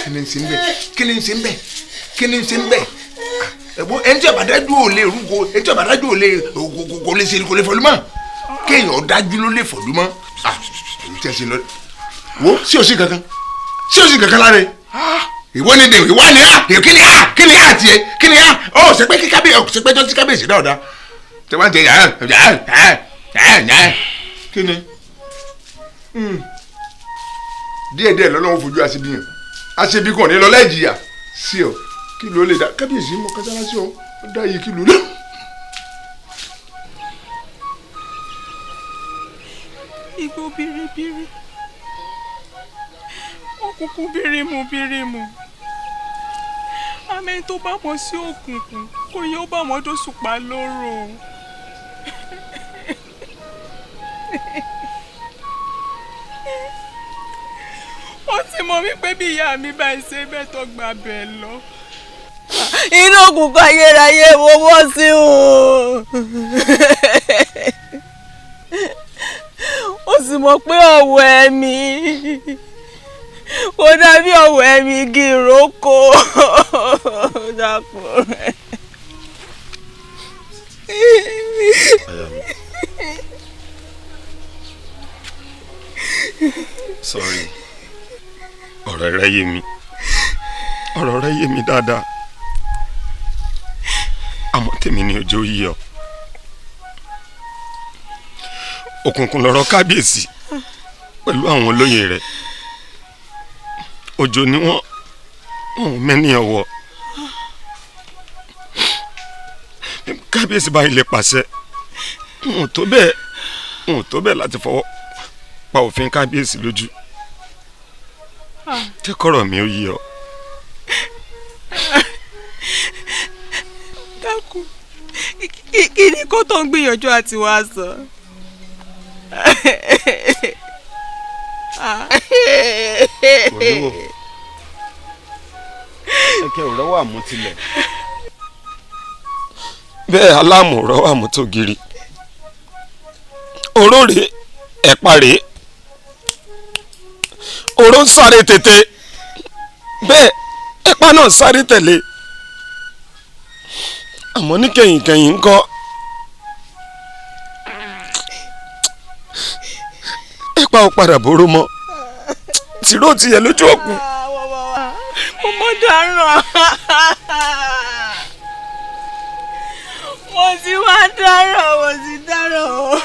kíni ń ṣe ń bẹ kíni ń ṣe ń bẹ kíni ń ṣe ń bẹ ẹ̀gbọ́n ẹni tí ọ̀bàdájú ò lè rúgo ẹni tí ọ̀bàdájú ò lè kò lè ṣe kò lè fọlú mọ́ kéèyàn dájú ló lè fọlú mọ́ èyí tí ẹ ṣe lọ wo sí òsì kankan lára ìwọ ni dè ìwọ ni kí ni tiẹ̀ kí ni ọ ṣe pé kíkábí ọ ṣe pé tó ti kábíyèsí náà dá tí wọ́n ti kí ni díẹ̀díẹ̀ lọ́lọ́wọ́ fojú aṣebi yàn aṣebi kàn ní lọ láì jìyà sí ọ kí ló lè dá kábíyèsí mọ kására sí ọ ó dá iye kí ló lè. igbó biribiri òkùnkùn birimu àmì tó bá mọ sí òkùnkùn kò yẹ ó bá wọn dóṣùpá lóró. ó ti mọ wípé bí ìyá mi bá ṣe bẹ́ẹ̀ tó gbà bẹ́ẹ̀ lọ. inú òkùnkùn ayérayé wo wọ́n sí o. ó sì mọ̀ pé ọ̀wọ̀ ẹ̀mí kò dàbí ọ̀wọ̀ ẹ̀mí igi ìrókò dàpọ̀. sorry ọ̀rọ̀ rẹ yé mi dáadáa àmọ́ tèmi ni ọjọ́ yí ọ òkùnkùn lọ̀rọ̀ kábíyèsí pẹ̀lú àwọn olóyè rẹ̀ òjò ni wọ́n mẹ́ni ọ̀wọ́ kábíyèsí báyìí lè pàṣẹ wọn ò tó bẹ́ẹ̀ láti fọwọ́ pa òfin kábíyèsí lójú tẹ́kọ̀rọ̀ mi ò yí ọ. dákun kí ni kó tó ń gbìyànjú àti wá sọ. olówó ẹkẹ ò rọwọ àmútilẹ bẹ́ẹ̀ aláàmù rọwọ àmútògiri òróòrè ẹ̀pà rèé òró ń sáré tètè bẹ́ẹ̀ ẹ̀pà náà sáré tẹ̀lé àmọ́ ní kẹ̀yìnkẹ̀yìn ńkọ́ ẹ̀pà ò padà bóró mọ́ tìró tìyẹ lójú òkú. mo dáràn mo ti wá dáràn mo ti dáràn o.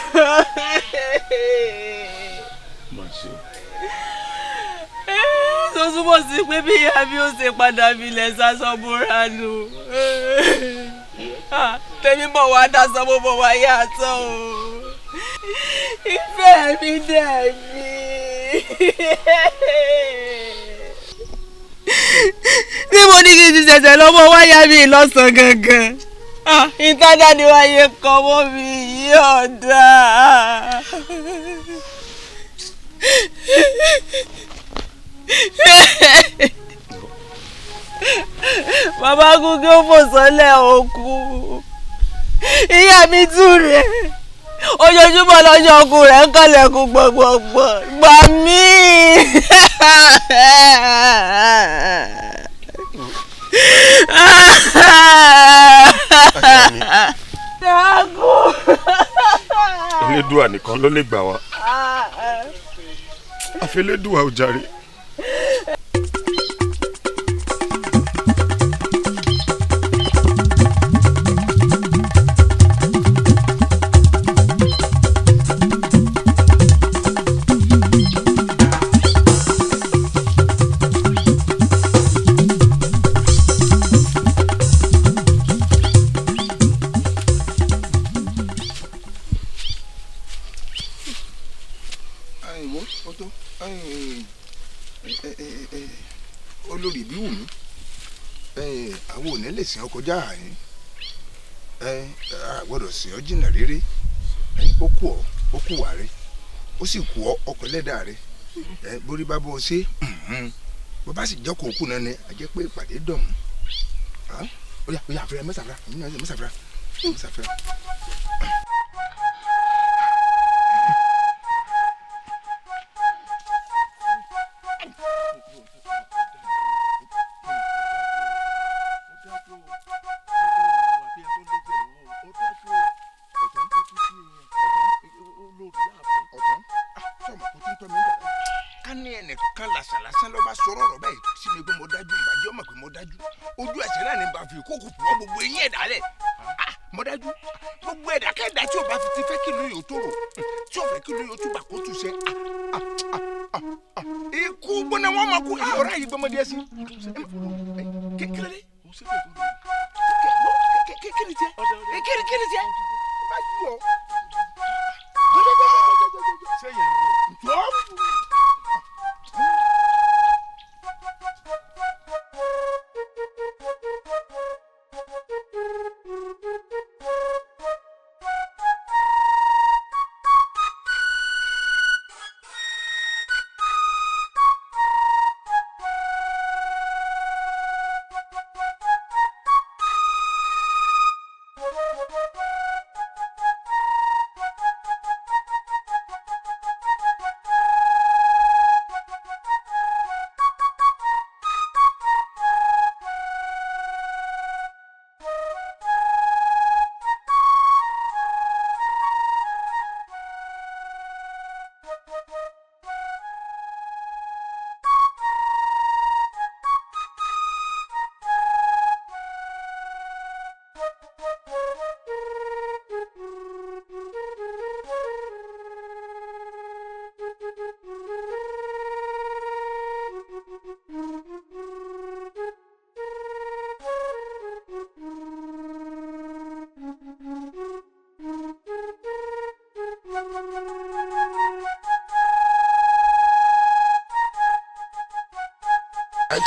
tó túbọ̀ sí pé bí ìyá mi ò ṣe padà filẹ̀ sásọ́búra nù tèmi bọ̀ wá dasọ mo bọ̀ wá yàtọ̀ o ìfẹ́ mi dẹ̀ mi. ní mo ní kí n ti ṣẹ̀ṣẹ̀ lọ́mọ wáyà mi lọ́sàn-án gangan ìtajà ni wáyé kọ́ mọ́ mi yí ọ̀dà. bàbá gúgé ó fò sọ́lẹ̀ òkú ìyá mi tún rẹ̀ ojoojúmọ́ lọ́jọ́ ọkù rẹ̀ ń kọ́lẹ̀kùn gbọ̀ngbọ̀ngbọ̀ gbà mí. Elédùà nìkan ló lè gbà wá àfi Elédùà ò jàre. olórí bí wù mí àwọn òní lè sìn ọ kọjá àyín àgbọ́dọ̀ sìn ọ jìnnà réré ó kù wà rẹ ó sì kù ọ ọkọ ẹlẹ́dàá rẹ borí bá bọ́ ọ ṣe bó bá sì jọ́kọ̀ òkú náà ni a jẹ́ pé ìpàdé dọ̀hún ó yà àfẹ́rẹ́ mẹ́sàfẹ́rẹ́. ká ní ẹnìkan làṣàlàṣà ló bá sọ̀rọ̀ ọ̀rọ̀ báyìí sí mi pé mo dájú ìbàjẹ́ ọmọ pé mo dájú ojú ẹsẹ̀ náà ní bá fi kókò pọ̀ gbogbo eyín ẹ̀dá lẹ̀ mo dájú gbogbo ẹ̀dá kẹ́ẹ̀dá tí o bá fi ti fẹ́ kí ìlú yòó tó rò tí o fẹ́ kí ìlú yòó túbà kó tù sẹ́ ikú gbóná wọn máa kú ìyọ̀rá yìí gbọmọdé ẹ sí kékeré kékeré tiẹ̀ bá jù ọ.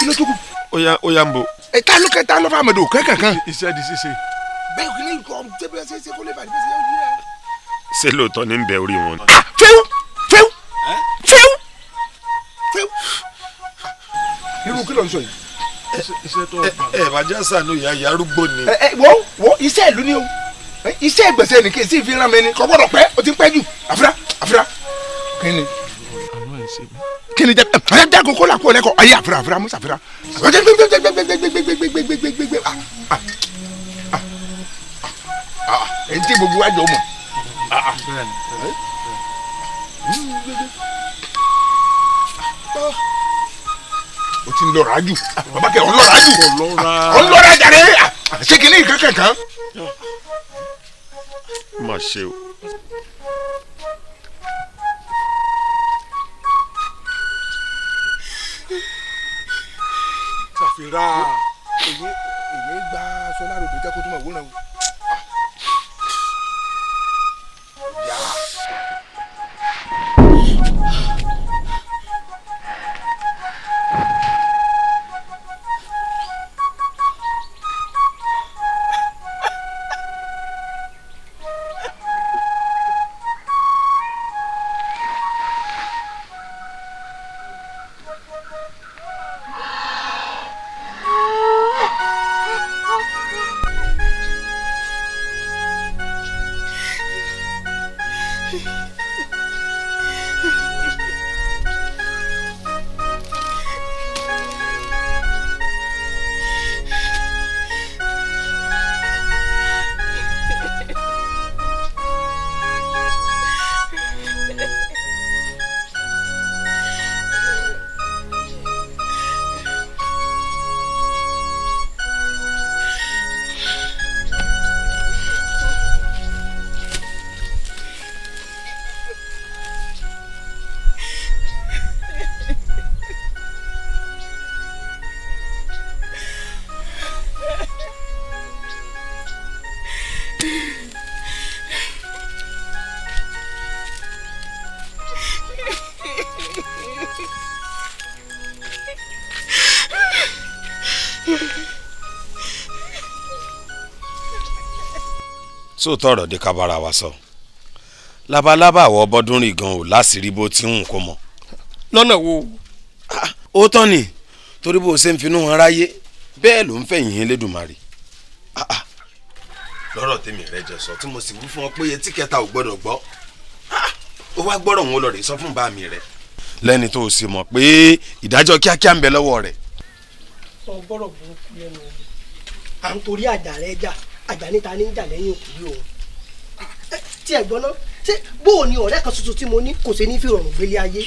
kí ló tó kù. ó yá ń bọ̀. ta ló kẹta ló fà mọ̀ dò kẹ́kẹ̀kan. iṣẹ́ di ṣíṣe. bẹ́ẹ̀ kí ni kò tẹ́bílẹ̀ ṣe kó lè bàjẹ́ ṣe yóò yí ẹ. ṣé lóòótọ́ ní ń bẹ orí wọn. fẹ́ù irú kí ló ń sọ yìí. iṣẹ́ tó bàjẹ́ sànú ìyá arúgbó ni. wo iṣẹ́ ìlú ni o iṣẹ́ ìgbésẹ̀ ni kí n sì fi rán mi ni kò gbọ́dọ̀ pẹ́ o ti pẹ́ jù àfúrá kí ni. kí ni jẹ kókó la kó lẹ́kọ̀ọ́ ayé àfúrá musa àfúrá. ẹ̀ ń tí gbogbo wa jọ mọ̀. o ti ń lọ́ra jù bàbá kẹ́ ọ̀ ń lọ́ra jù ọ̀ ń lọ́ra jàre ṣé kìíní kankan. má ṣe o. ṣàfihàn èyí gba aṣọ láàrò tó jẹ́ kó tó máa wúran o. sóòótọ́ ọ̀rọ̀ dé ká bára wa sọ labalábá àwọ̀ Bọ́dúnrìn gan ò láṣìírí bó ti ń kó mọ́. lọ́nà wo. ó tán ni torí bó o ṣe ń finú hàn ráyé bẹ́ẹ̀ ló ń fẹ̀yìn Elédùmarè. lọ́rọ̀ tèmi rẹ jẹ sọ tí mo sì wí fún ọ pé etí kẹta ò gbọ́dọ̀ gbọ́ ó wá gbọ́rọ̀ wọn lọ rè sọ fún bá mi rẹ lẹ́ni tó o sì mọ̀ pé ìdájọ́ kíákíá ń bẹ lọ́wọ́ rẹ̀. sọ gbọ́dọ̀ burúkú lẹ́nu à ń torí àjà rẹ jà àjà níta ní jà lẹ́yìn òkú yìí òun tí ẹ gbọ́ náà ṣé bóò ni ọ̀rẹ́ kan tuntun tí mo ní kò ṣe ní fi rọrùn gbélé ayé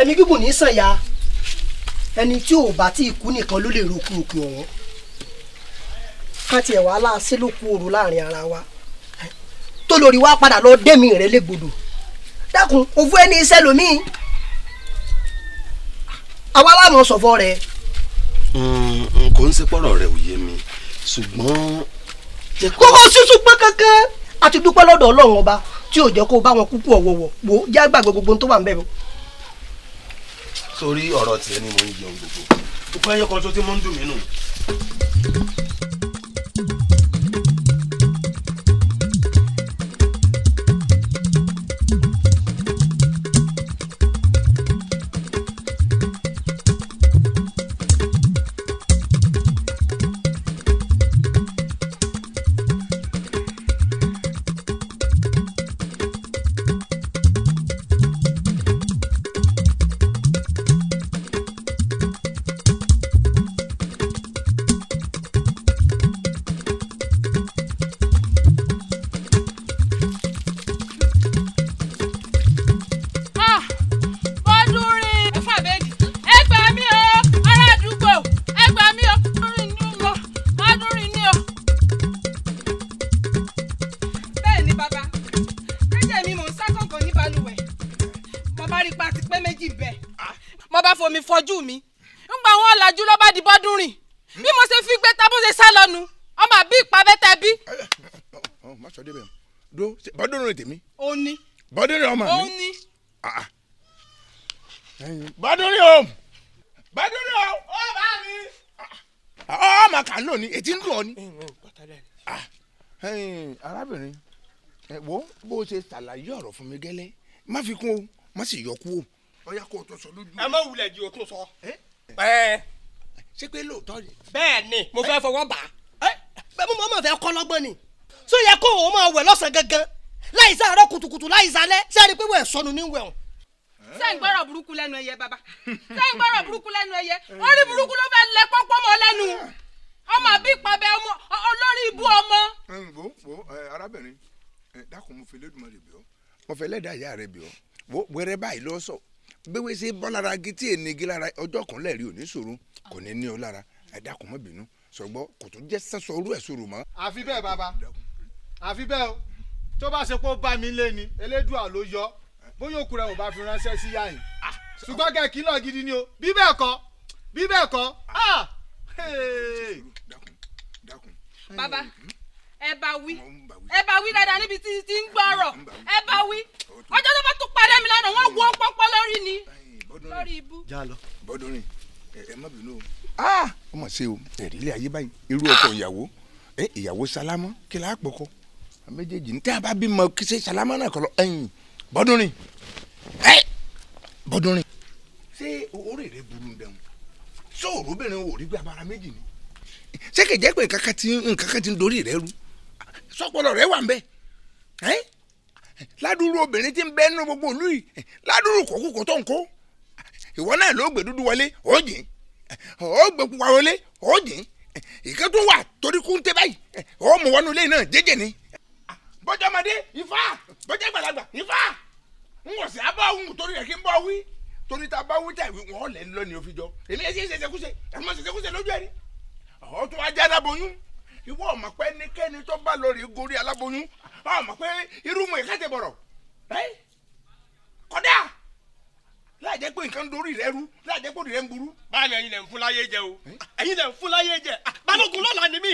ẹni gígùn ní sàn ya ẹni tí ò bá tí ikú nìkan ló lè roku òkè ọ̀wọ́n ká tiẹ̀ wá láàṣẹ ló kú òru láàrin ara wa tó lórí wa padà lọ dẹ́mi rẹ légbodò dákun òfú ẹni iṣẹ́ lomi àwa láwọn sọ̀fọ̀ rẹ. n kò ń ṣe pọ̀rọ̀ rẹ̀ ò yé mi ṣùgbọ́n. kókó sísun pé kankan a ti dúpẹ́ lọ́dọ̀ Ọlọ́run ọba tí ò jẹ́ kó bá wọn kúkú ọ̀wọ̀wọ̀ wò ó já gbàgbé gbogbo tó wà ń bẹ̀ bọ́. sórí ọ̀rọ̀ tiẹ̀ ni mo ń jẹun gbogbo ó fẹ́ yọkan tó ti mọ́ ń dùn mí nù. Bọ́dúnrìn tèmi. ó ní. Bọ́dúnrìn ọmọ mi. ó ní. Bọ́dúnrìn o. Bọ́dúnrìn o. ó bá mi. ọmọ kan náà ni etí ń dùn ọ ni. arábìnrin wo bó ṣe ṣàlàyé ọ̀rọ̀ fún mi gẹ́lẹ́ má fi kún o má sì yọ kú o. ọyá kó o tó sọ lójú. ẹ má wulẹ̀ jí o tún sọ. ṣé pé lóòótọ́ ni. bẹ́ẹ̀ ni mo fẹ́ fọwọ́ bà á. bẹ́ẹ̀ mo mọ̀ fẹ́ kọ́ lọ́gbọ́n ni. sọ yẹ kó o máa wẹ̀ lọ́sàn-án gangan láì sàárọ̀ kùtùkùtù láì sálẹ̀ sẹ́ni pé wẹ̀ sọnù ní wẹ̀ o. sẹ́yìn gbọ́rọ̀ burúkú lẹ́nu ẹyẹ bàbá sẹ́yìn gbọ́rọ̀ burúkú lẹ́nu ẹyẹ orí burúkú ló fẹ́ lẹ pọ́pọ́ mọ́ lẹ́nu ọmọ àbí ìpàbẹ ọmọ olórí ibú ọmọ. wo arábìnrin dákun mo fi Elédùmarè bẹ̀ ọ́ mo fẹ́ lẹ́dàá ìyá rẹ bẹ̀ ọ́ wo wẹ́rẹ́ báyìí lọ sọ gbéwé ṣe bọ́ lára igi tí ènìgí lára ọjọ́ kan lẹ́ẹ̀rí òní ṣòro kò ní ní ọ lára ẹ dákun má bínú sọgbọ́ kò tún jẹ́ sẹ́sọ orú ẹ̀ sòrò mọ́. àfi bẹ́ẹ̀ bàbá àfi bẹ́ẹ̀ o tó bá ṣe pé ó bá mi lé ni elédùà ló yọ bóyá òkú rẹ̀ ò bá fi ránṣẹ́ sí yáyìn ṣùgbọ́n kẹ́ kí náà gidi ni o bí bẹ́ẹ̀ kọ́ bàbá ẹ bá wí dáadáa níbi tí ń gbọ́rọ̀ ẹ bá wí ọjọ́ tó bá tún padà mi lánàá wọ́n wọ́ pọ́pọ́ lórí ni lórí ibú. já lọ bọ́dúnrin ẹ má bínú o. ọmọ ṣe o ẹ̀rí ilé ayé báyìí irú ọkọ ìyàwó ìyàwó sálámọ́ kí la pọkọ méjèèjì ní tí a bá bímọ kí ṣe sálámọ́ náà kọlọ bọ́dúnrin bọ́dúnrin ṣé orí rẹ burú dẹ̀hùn ṣé òróbìnrin ò rí bí abara méjì ni ṣé kìí jẹ́ pé nǹkan kan ti ń dorí rẹ rú sọpọlọ rẹ wà ń bẹ ládùúrú obìnrin tí ń bẹ nínú gbogbo ìlú yìí ládùúrú kòkòkò tó ń kó ìwọ náà ló gbé dúdú wọlé ó jìn ó gbé pupa wọlé ó jìn ìkan tó wà torí kú ń tẹ báyìí ó mú wọnú ilé náà jẹ́jẹ́ ni bọ́jọ́ ọmọdé ifá bọ́jọ́ ìgbàlagbà ifá ń wọ̀ sí abọ́ òun torí rẹ̀ kí ń bọ́ wí torí tá a bá wí tà wọ́n lẹ́ lọ ní òfin jọ èmi ẹ̀ sì ń ṣẹṣẹkúṣe ẹ̀mọ́ ṣẹṣẹkúṣe lójú ẹ̀rí ọ̀ tó wá jẹ́ aláboyún ìwọ ọmọ pé ẹnikẹ́ni tó bá lórí gorí aláboyún ọmọ pé irú mu ìkàtẹ́ bọ̀rọ̀ kọ́dà láì jẹ́ pé nǹkan dorí rẹ rú láì jẹ́ pé orí rẹ ń burú. báyìí ẹ̀yin lẹ ń fún láyé jẹ o ẹ̀yin lẹ ń fún láyé jẹ balógun lọ́la ni mí.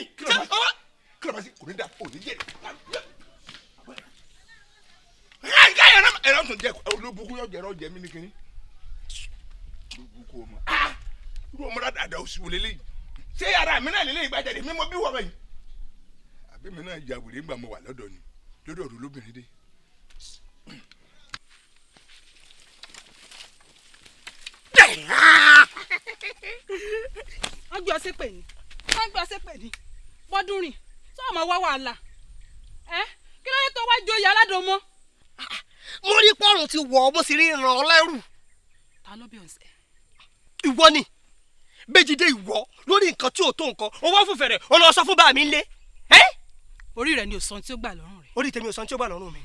kílọ̀básí kò ní da òní jẹ ẹ̀rọ tó jẹ olóbùkún yóò jẹrọ jẹ mí ní kínní olóbùkún ọmọ irú ọmọ dáadáa òsì wò lélẹ́yìí ṣé ara mi náà lélẹ́yìí gbàjáde mímọ bí wọ́n bẹ́yìn àbí mi náà ya wèrè ńgbà mo wà lọ́dọ̀ ni lọ́dọ̀ ọ̀dọ̀ lóbìnrin dé. wọ́n gbé ọsẹ pè ní bọ́dúnrìn sọ ọmọ wá wàhálà kí ló dé tó wá joyè aládùn mọ́. mo rí pọ́ọ̀rùn ti wọ̀ ọ́ bó sì rí ràn ọ́ lẹ́rù. ta ló bí ọ̀sẹ̀. ìwọ ni Béjìdé ìwọ lórí nǹkan tí ò tó nǹkan o wá fún fẹ̀rẹ̀ o lọ sọ fún bá mi lé. orí rẹ ni ò san tí ó gbà lọ́rùn rẹ. orí tèmi ò san tí ó gbà lọ́rùn mi.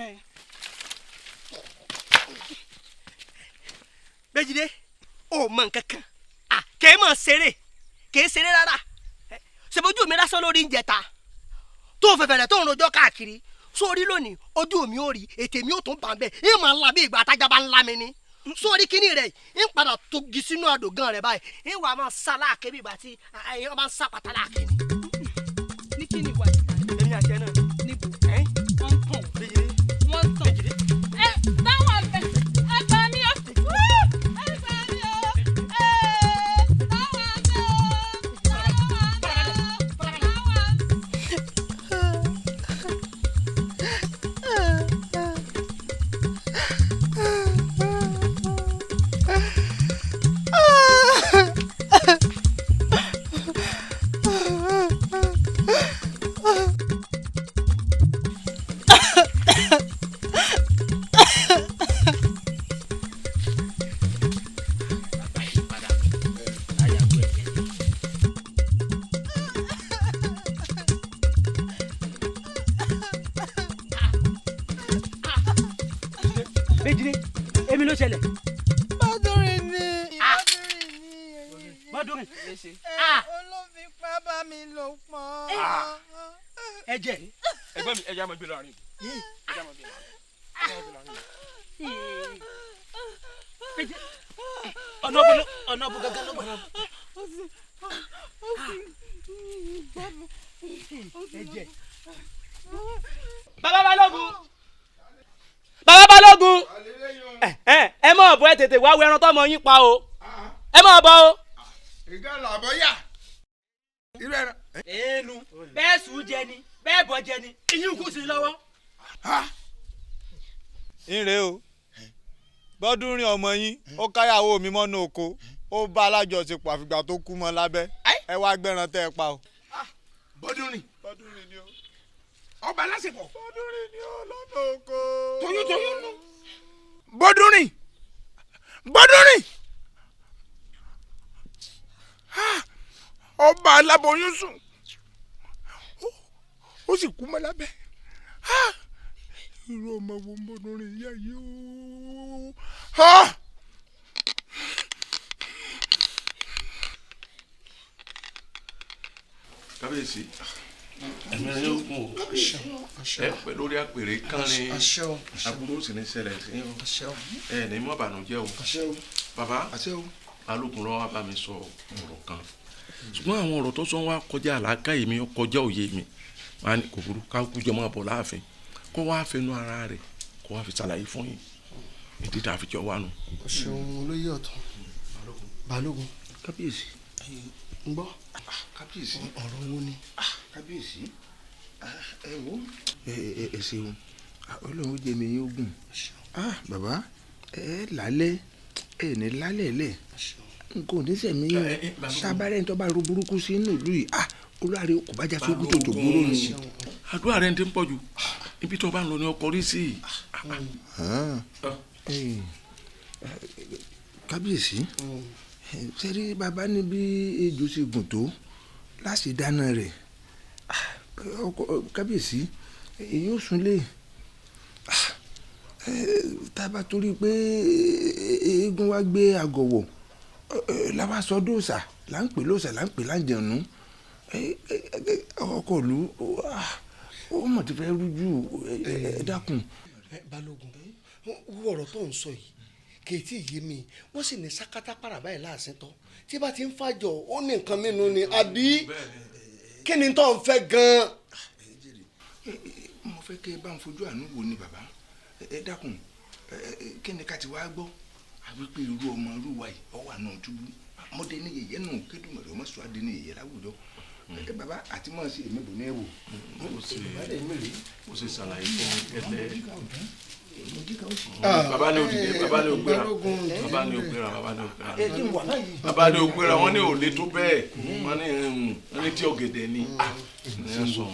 Béjìdé o mọ nǹkan kan kèé mọ̀ kèé ṣeré rárá ṣèbójú mi lásán lórí ń jẹta tó fẹ̀fẹ̀rẹ̀ tó ń rojọ́ káàkiri sórí lónìí ojú mi ò rí ètè mi ò tún bà ń bẹ̀ ẹ̀ máa ń la bí ìgbà àtajà bá ń la mi ni sórí kíní rẹ̀ ń padà togi sínú àdògán rẹ̀ báyìí ń wà máa sá láàké bí ìgbà tí wọ́n bá ń sá pàtà láàké ni. ní kíni wà níta. èmi àti ẹ náà. níbo. wọ́n ń tàn. Béjìdé. wọ́n ń tàn. Béjìdé. táwọn àgbẹ̀ ẹgbà mi ò ẹgbà mi ò Béjìdé èmi ló ṣẹlẹ̀. Bọ́dúnrin ni Bọ́dúnrin. olófin pa bá mi lò pọ̀. ẹ̀jẹ̀ ẹ̀gbọ́n mi ẹ̀jẹ̀ àmọ́ gbé lọ́rin ẹ̀jẹ̀ àmọ́ gbé lọ́rin. ọ̀nà ọ̀bùn gángan ló gbà. ẹ̀jẹ̀. Bàbá Balógun ẹ mọ̀ ọ̀bọ ẹ tètè wá wo ẹran tọ́mọ yín pa o ẹ mọ̀ ọ̀bọ o. ìgbà làbọ̀ yà irú ẹran. èèlù bẹ́ẹ̀ sùn jẹ ni bẹ́ẹ̀ bọ̀ jẹ ni iyín kù sí lọ́wọ́. ire o Bọ́dúnrin ọmọ yín ó káyàwó mi mọ́nú oko ó bá alájọṣepọ̀ àfìgbà tó kú mọ́ lábẹ́ ẹ wá gbẹ́ran tẹ́ ẹ pa o. Bọ́dúnrin ni o. ọba lásìkò. Bọ́dúnrin ni o lọ́nà oko. toyúntoyún nù. Bọ́dúnrin ọba aláboyún sùn ó sì kú mọ́ lábẹ́ irú ọmọ wo Bọ́dúnrin ìyá yìí o. kábíyèsí ẹ̀mí rẹ̀ yóò gùn o ẹ pẹ̀lú orí àpèrè kánrin aburú sì ní ṣẹlẹ̀ sí ẹ ní mọ́ bànújẹ́ o bàbá balógun lọ́wọ́ bá mi sọ ọ̀rọ̀ kan ṣùgbọ́n àwọn ọ̀rọ̀ tó sọ wá kọjá àlàkàyè mi kọjá òye mi wọn á ní kò burú ká kú jọ máa bọ̀ láàfin kó wá fẹnu ara rẹ̀ kó wá fi ṣàlàyé fún yín ìdí tá a fi jọ wá nù. o ṣeun olóyè ọ̀tún balógun kábíyèsí ń gbọ́ kábíyèsí ọ̀rọ̀ wo ni. kábíyèsí ẹ wo ẹ ṣeun ọlọ́run jẹ́ mi yóò gùn bàbá ẹ lálẹ́ ẹ ní lálẹ́ lẹ̀ nǹkan ò ní sẹ̀mí yẹn sábàárẹ̀ ní tó bá ro burúkú sí inú ìlú yìí olùwàrí kò bá já sókú tó gbóró ni. àdúrà rẹ ń ti ń pọ̀ jù ibi tó bá ń lọ ní ọkọ̀ rí sí i. kábíyèsí sẹ́rí bàbá ní bí ejò ṣe gùn tó láti dáná rẹ̀ kábíyèsí èyí ò súnlé tá a bá torí pé eégún wa gbé àgọ̀wọ̀ làwa sọ dóòsà là ń pè lóòsà là ń pè láǹjẹ̀nú ọkọ̀ ìlú ó mọ̀ tí fẹ́ rújú ẹ dákun. balógun wú ọ̀rọ̀ tó ń sọ yìí kèétí yé mi wọ́n sì ní sákátá para báyìí láàsìn tán tí bá ti ń fàjọ ó ní nǹkan mìíràn ni àbí kí ni tó ń fẹ́ gan-an. mo fẹ́ kí ẹ bá ń fojú àánú wo ni bàbá ẹ dákun kí ni ká ti wá gbọ́ àbí pé irú ọmọ irú wa yìí ọwọ́ àná túbú ọmọdé ní yẹyẹ náà kédùmọ̀rẹ́ ọmọ sọ adé ní yẹyẹ láwùjọ bàbá àti mọ̀ sí èmi bò ní ẹ̀wò. mo ṣe ṣàlàyé fún ẹlẹ́ bàbá ní òdìdé bàbá ní ògbéra bàbá ní ògbéra bàbá ní ògbéra wọn ní òlé tó bẹ́ẹ̀ wọn ní tí ọ̀gẹ̀dẹ̀ ni ẹ sọ.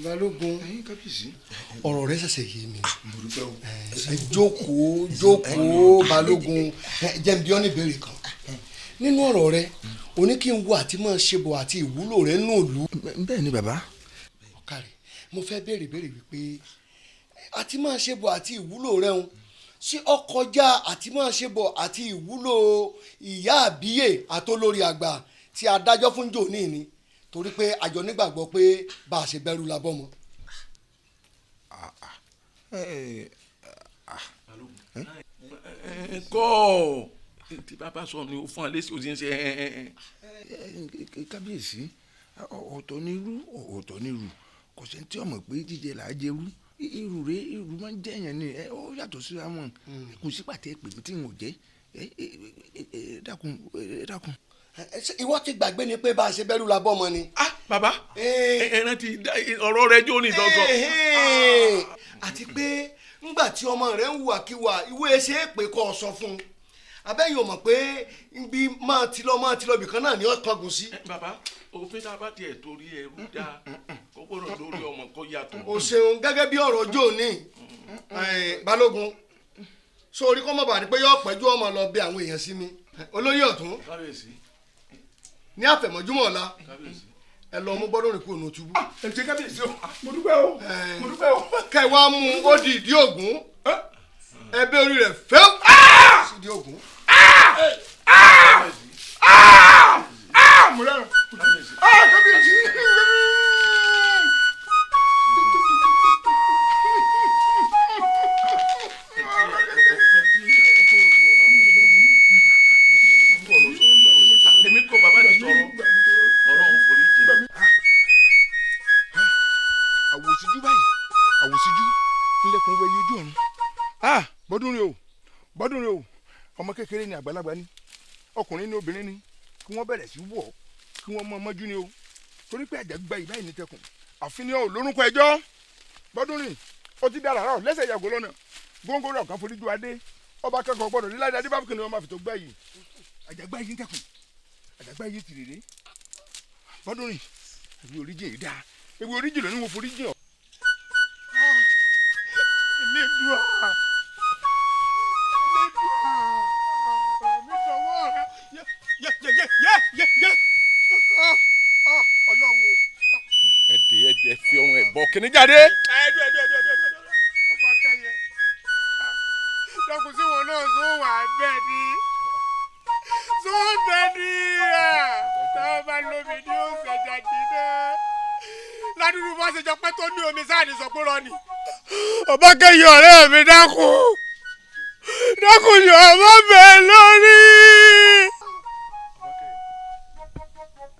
balógun ọ̀rọ̀ rẹ ṣẹ̀ṣẹ̀ yé mi jókòó balógun jẹ́nbi ọ́ ní ìbéèrè kan nínú ọ̀rọ̀ rẹ o ní kí n wo àti máa ṣe bọ̀ àti ìwúlò rẹ nù lù. bẹ́ẹ̀ ni bàbá. ọ̀kàrẹ̀ mo fẹ́ béèrè wípé àti máa ṣe bọ̀ àti ìwúlò rẹ ń sí ọkọjá àti máa ṣe bọ̀ àti ìwúlò ìyá àbíyè àtolórí àgbà tí a dájọ́ fún jòní ni torí pé àjọ nígbàgbọ́ pé bá a ṣe bẹ̀rù la bọ́ mọ́. kọ́ tí bàbá sọ ni ó fún alẹ́ sí òsì ń ṣe. kábíyèsí ọ̀tọ̀ ní irú ọ̀tọ̀ ní irú kò sẹ́ni tí ọmọ pé jíjẹ là á jẹ irú irú rẹ irú máa ń jẹyàn ni ó yàtọ̀ síra wọn kò sí pàtẹ́ pèmí tí n ò jẹ́ dákun. ìwọ ti gbàgbé ni pé bá a ṣe bẹ̀rù la bọ́ mọ́ ni. bàbá ẹran ti ọ̀rọ̀ rẹ jó ní ìdọ́sọ. àti pé ńgbà tí ọmọ rẹ ń hùwàkiwà ìwé ṣe é pé kọ́ ọ sọ fún un abẹ́yìn ò mọ̀ pé ibi máa ti lọ ibìkan náà ni ó kángun sí. bàbá òfin tá a bá tiẹ̀ torí ẹrú dá kókó náà lórí ọmọ kó yàtọ̀. o ṣeun gẹ́gẹ́ bí ọ̀rọ̀ ọjọ́ òní balógun sórí kọ́ mọ̀ bá ní pé yọ pẹ́jọ́ ọmọ lọ bí àwọn èèyàn sí mi olóyè ọ̀tún ní àfẹ̀mọ́júmọ́ ọ̀la ẹ lọ mú gbọ́dọ̀ rìn kúrò ní túbú. ẹ ṣe kábíyèsí o mo dúpẹ́ o mo dúpẹ́ o. kẹ́ ẹ wá mú ó di ìdí ògún ẹbí orí rẹ̀ fẹ́ sí ìdí ògún. mo lẹ́nu kábíyèsí. èmi kò bàbá ti sọ̀rọ̀ ọlọ́run forí jẹ. àwòsíjú báyìí àwòsíjú ńlẹ̀kùn wẹ̀yẹ ojú ọ̀run. bọ́dún rẹ o ọmọ kékeré ni àgbàlagbà ni ọkùnrin ni obìnrin ni kí wọ́n bẹ̀rẹ̀ sí wọ̀ kí wọ́n mọ ọmọjú ni o torí pé àjàgbá yìí báyìí ní tẹkùn àfihàn ò lórúkọ ẹjọ́ bọ́dún rìn ó ti dára rà lẹ́sẹ̀ ìyàgò lọ́nà góńgóró ọ̀kan foríjú adé ọba kẹ́kọ̀ọ́ gbọ́dọ̀ níláàdé adébáfíkì ni wọ́n máa fi tó gbá yìí àjàgbá yìí ń tẹkùn àjàgbá yìí ti rèé bọ́dún rìn ewé oríjì yìí dáa ewé oríjì lónìí mo foríjì ọ. Elédùà mi sọ̀wọ́ rẹ ọlọ́run. ẹ̀dẹ̀ fi ohun ẹ̀ bọ̀ kíní jáde. ọba kẹyẹ lọkùn sí wọn náà tó wà bẹ́ẹ̀ ni sọ́ọ̀bẹ ni táwọn bá lómi ní oṣù jáde náà ládùúgbò bá ṣe jọ pé tó ní omi sáà ní sọpọ́ rọ ni. Ọbákẹ́yẹ ọ̀rẹ́ mi dákun yọ ọmọ bẹ́ẹ̀ lórí.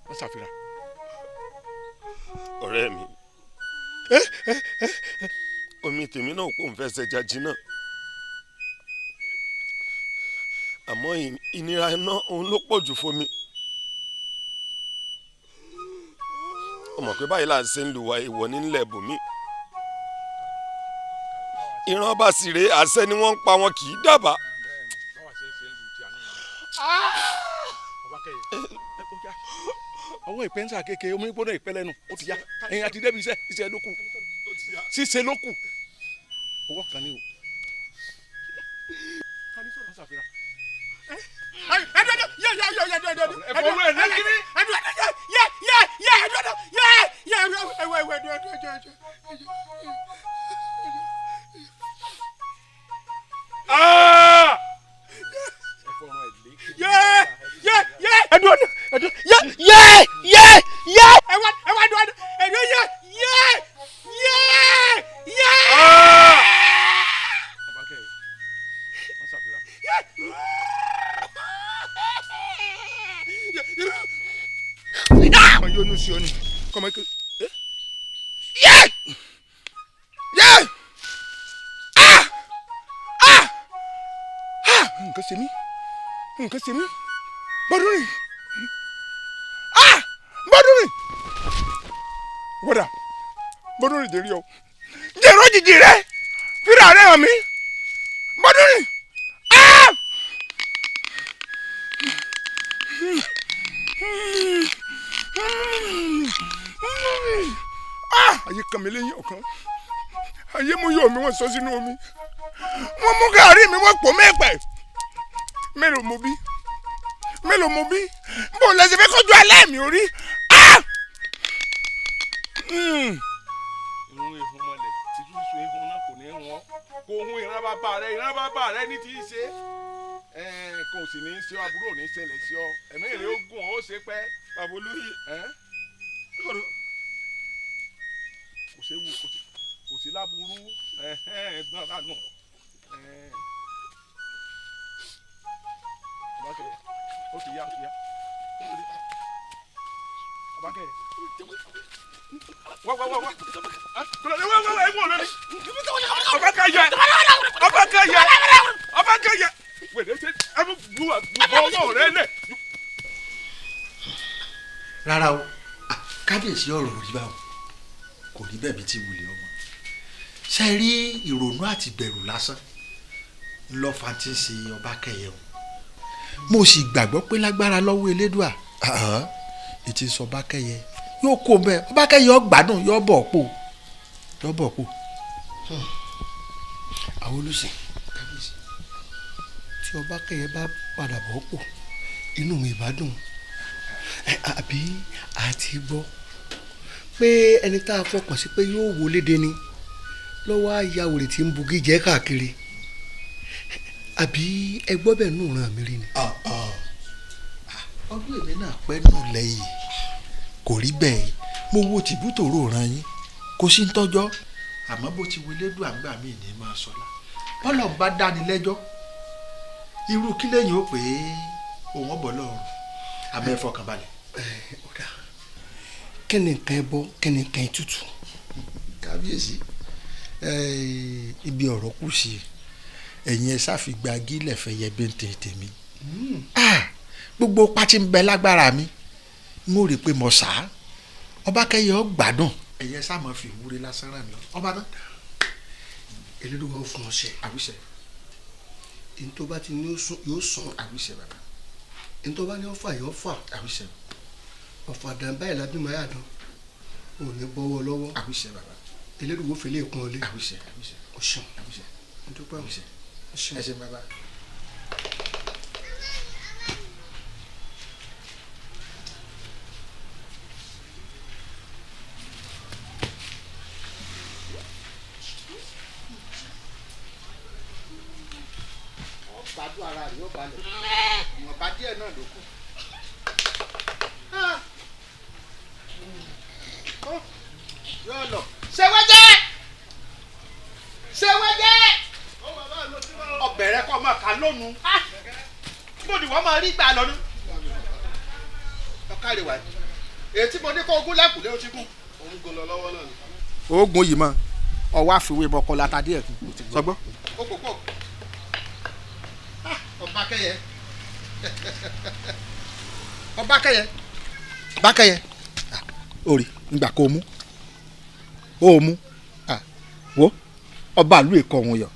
wọ́n ṣàfihàn. ọ̀rẹ́ mi omi tèmi náà kò ń fẹsẹ̀ jájí náà àmọ́ ìnira iná òun ló pọ̀ jù fún mi. ó mọ̀ pé báyìí là ń ṣe ń lu wa ìwọ nílẹ̀ bòmí. ìran bá sì rèé àṣẹ ni wọ́n ń pa wọn kì í dábàá. ọwọ́ ìpẹ́nsà kékeré omi gbóná ìpẹ́ lẹ́nu ó ti yá ẹ̀yin àti débi iṣẹ́ ló kù ṣíṣe ló kù ọwọ́ kan ní o. nǹkan ṣe mí Bọ́dúnrìn Bọ́dúnrìn wọ́dà Bọ́dúnrìn jẹ́rí ọ jẹ́rọ jìjì rẹ fíra rẹ hàn mí Bọ́dúnrìn ayé kan mi lẹ́yìn ọ̀kan ayé mú yọ̀ mi wọ́n sọ sínú omi wọ́n mú gàárì mi wọ́n pò mẹ́pẹ́ mélòó mo bí bó lẹsẹ fẹ́ kọjú alẹ́ mi orí. ìhun ehun mọlẹ títí sùn ehun náà kò ní wọn kò hun ìran bàbá rẹ ní tí í ṣe kò sì ní í ṣe àbúrò ní í ṣẹlẹ̀ sí ọ ẹ̀mí rẹ ó gùn ó ṣe pẹ́. bàbá olóyè kò séwu kò sí láburú ẹ̀gbọ́n lánàá. Ọbákẹ́ ó ti yá Ọbákẹ́ wá ẹ̀gbọ́n lórí Ọbákẹ́ yẹ wẹ̀rẹ̀ ṣe bu ọmọ rẹ lẹ̀. rárá o kábíyèsí ọ̀rọ̀ rí báwọn kò rí bẹ́ẹ̀ bí tí wulẹ̀ ọmọ ṣe rí ìrònú àti bẹ̀rù lásán ńlọ́fà tí ń ṣe Ọbákẹ́yẹ o mo sì gbàgbọ́ pé lágbára lọ́wọ́ elédùà ètí sọ Ọbákẹ́yẹ yóò kó bẹ́ẹ̀ Ọbákẹ́yẹ ọgbádùn yóò bọ̀ pò. àwọn olùsìn kábíyèsí tí Ọbákẹ́yẹ bá padà bọ̀ pò inú mi bá dùn àbí àti gbọ́ pé ẹni tá a fọkàn sí pé yóò wọlé dé ni lọ́wọ́ àyàwòrè tí ń bugi jẹ́ káàkiri àbí ẹgbọ́ bẹ́ẹ̀ nù ràn mí rí ni. ọdún èmi náà pẹ́ nù lẹ́yìn kò rí bẹ́ẹ̀ mo wo tìbútòrò ràn yín kò sí ń tọ́jọ́ àmọ́ bó ti wọlé dùn àgbà mí ní máa sọlá bọ́lọ̀ bá dáni lẹ́jọ́ irú kí lẹ́yìn ó pè é òun ọ̀bọ̀ lọ́rùn àmọ́ ẹ fọkàn balẹ̀. kí ni nǹkan ẹbọ kí ni nǹkan ètùtù. kábíyèsí ibi ọ̀rọ̀ kù sí ẹ̀yin ẹ ṣàfìgbà gílẹ̀ fẹ́ yẹ bí n tèmi gbogbo pátí ń bẹ lágbára mi n ó rí i pé mo sá Ọbákẹ́yẹ ọ gbádùn ẹ̀yin ẹ sá máa fi ìwúre lásán rà mí lọ ọba náà elédùnmọ̀ fún ọ ṣe àwíṣẹ èyí tó bá ti ní yóò sùn àwíṣẹ bàbá èyí tó bá ní ọfà yóò fà àwíṣẹ ọfà dàn báyìí lábí máa yà dán ò ní bọ́wọ́ lọ́wọ́ àwíṣẹ bàbá elédùnmọ̀ fèlè kún ọ lé àwíṣẹ ọṣùn àwíṣẹ ntúpẹ́ àwíṣẹ ẹ ṣe bàbá. gbádùn ara rẹ̀ yóò balẹ̀. ọba díẹ̀ náà ló kù. yóò lọ. ṣèwéjẹ́ ọbẹ̀ rẹ kọ́ máa kà lónìí bó ni wọ́n máa rí gbà lọ́nu. ọ̀kàrẹ̀ wáyé èyí tí mo ní kó ogún lẹ́kùnlé ó ti gún. òun gún lọ lọ́wọ́ náà ni. oògùn yìí mọ ọwọ́ àfiwé mọ́kọ láta díẹ̀ kù sọgbọ́n. ó kò pọ̀ ọba kẹyẹ ọba kẹyẹ orí ngbà kó mú ó mú wo ọba àlú èkó ọ̀hún yọ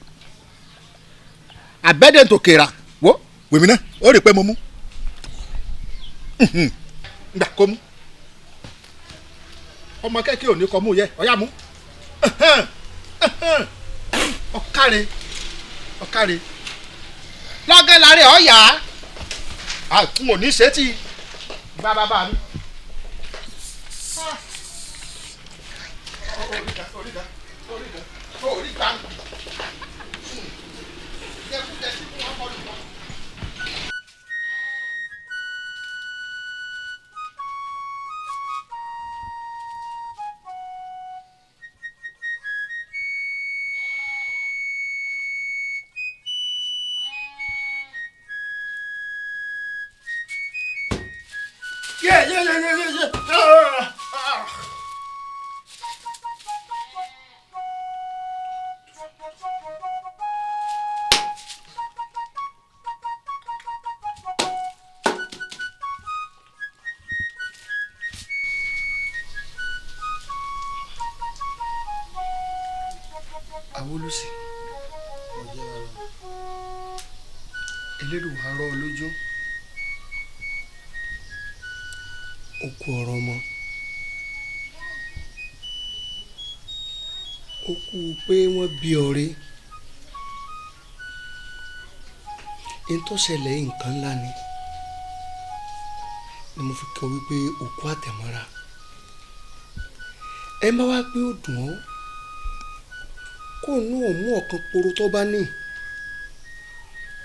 abẹ́dẹ̀ tó kéra wo wèmí náà ó rí i pé mo mú ngbà kó mú ọmọ kẹ́kẹ́ òní kọ́ mú yẹ ọ̀yá mú ọ̀kàrẹ̀ lọ́gẹ́ láre ọ̀yà n ò ní ṣe tí bàbá mi. Awólúsì elédùn àárọ̀ olójú òkú ọ̀rọ̀ ọmọ ó kú pé wọ́n bí ọ̀rẹ́ ẹni tó ṣẹlẹ̀ nǹkan ńlá ni mo fi kọ wípé òkú àtẹ̀mọ́ra ẹ má wá pé ó dùn ọ́ kó nú ọ̀mú ọ̀kan poro tó bá ní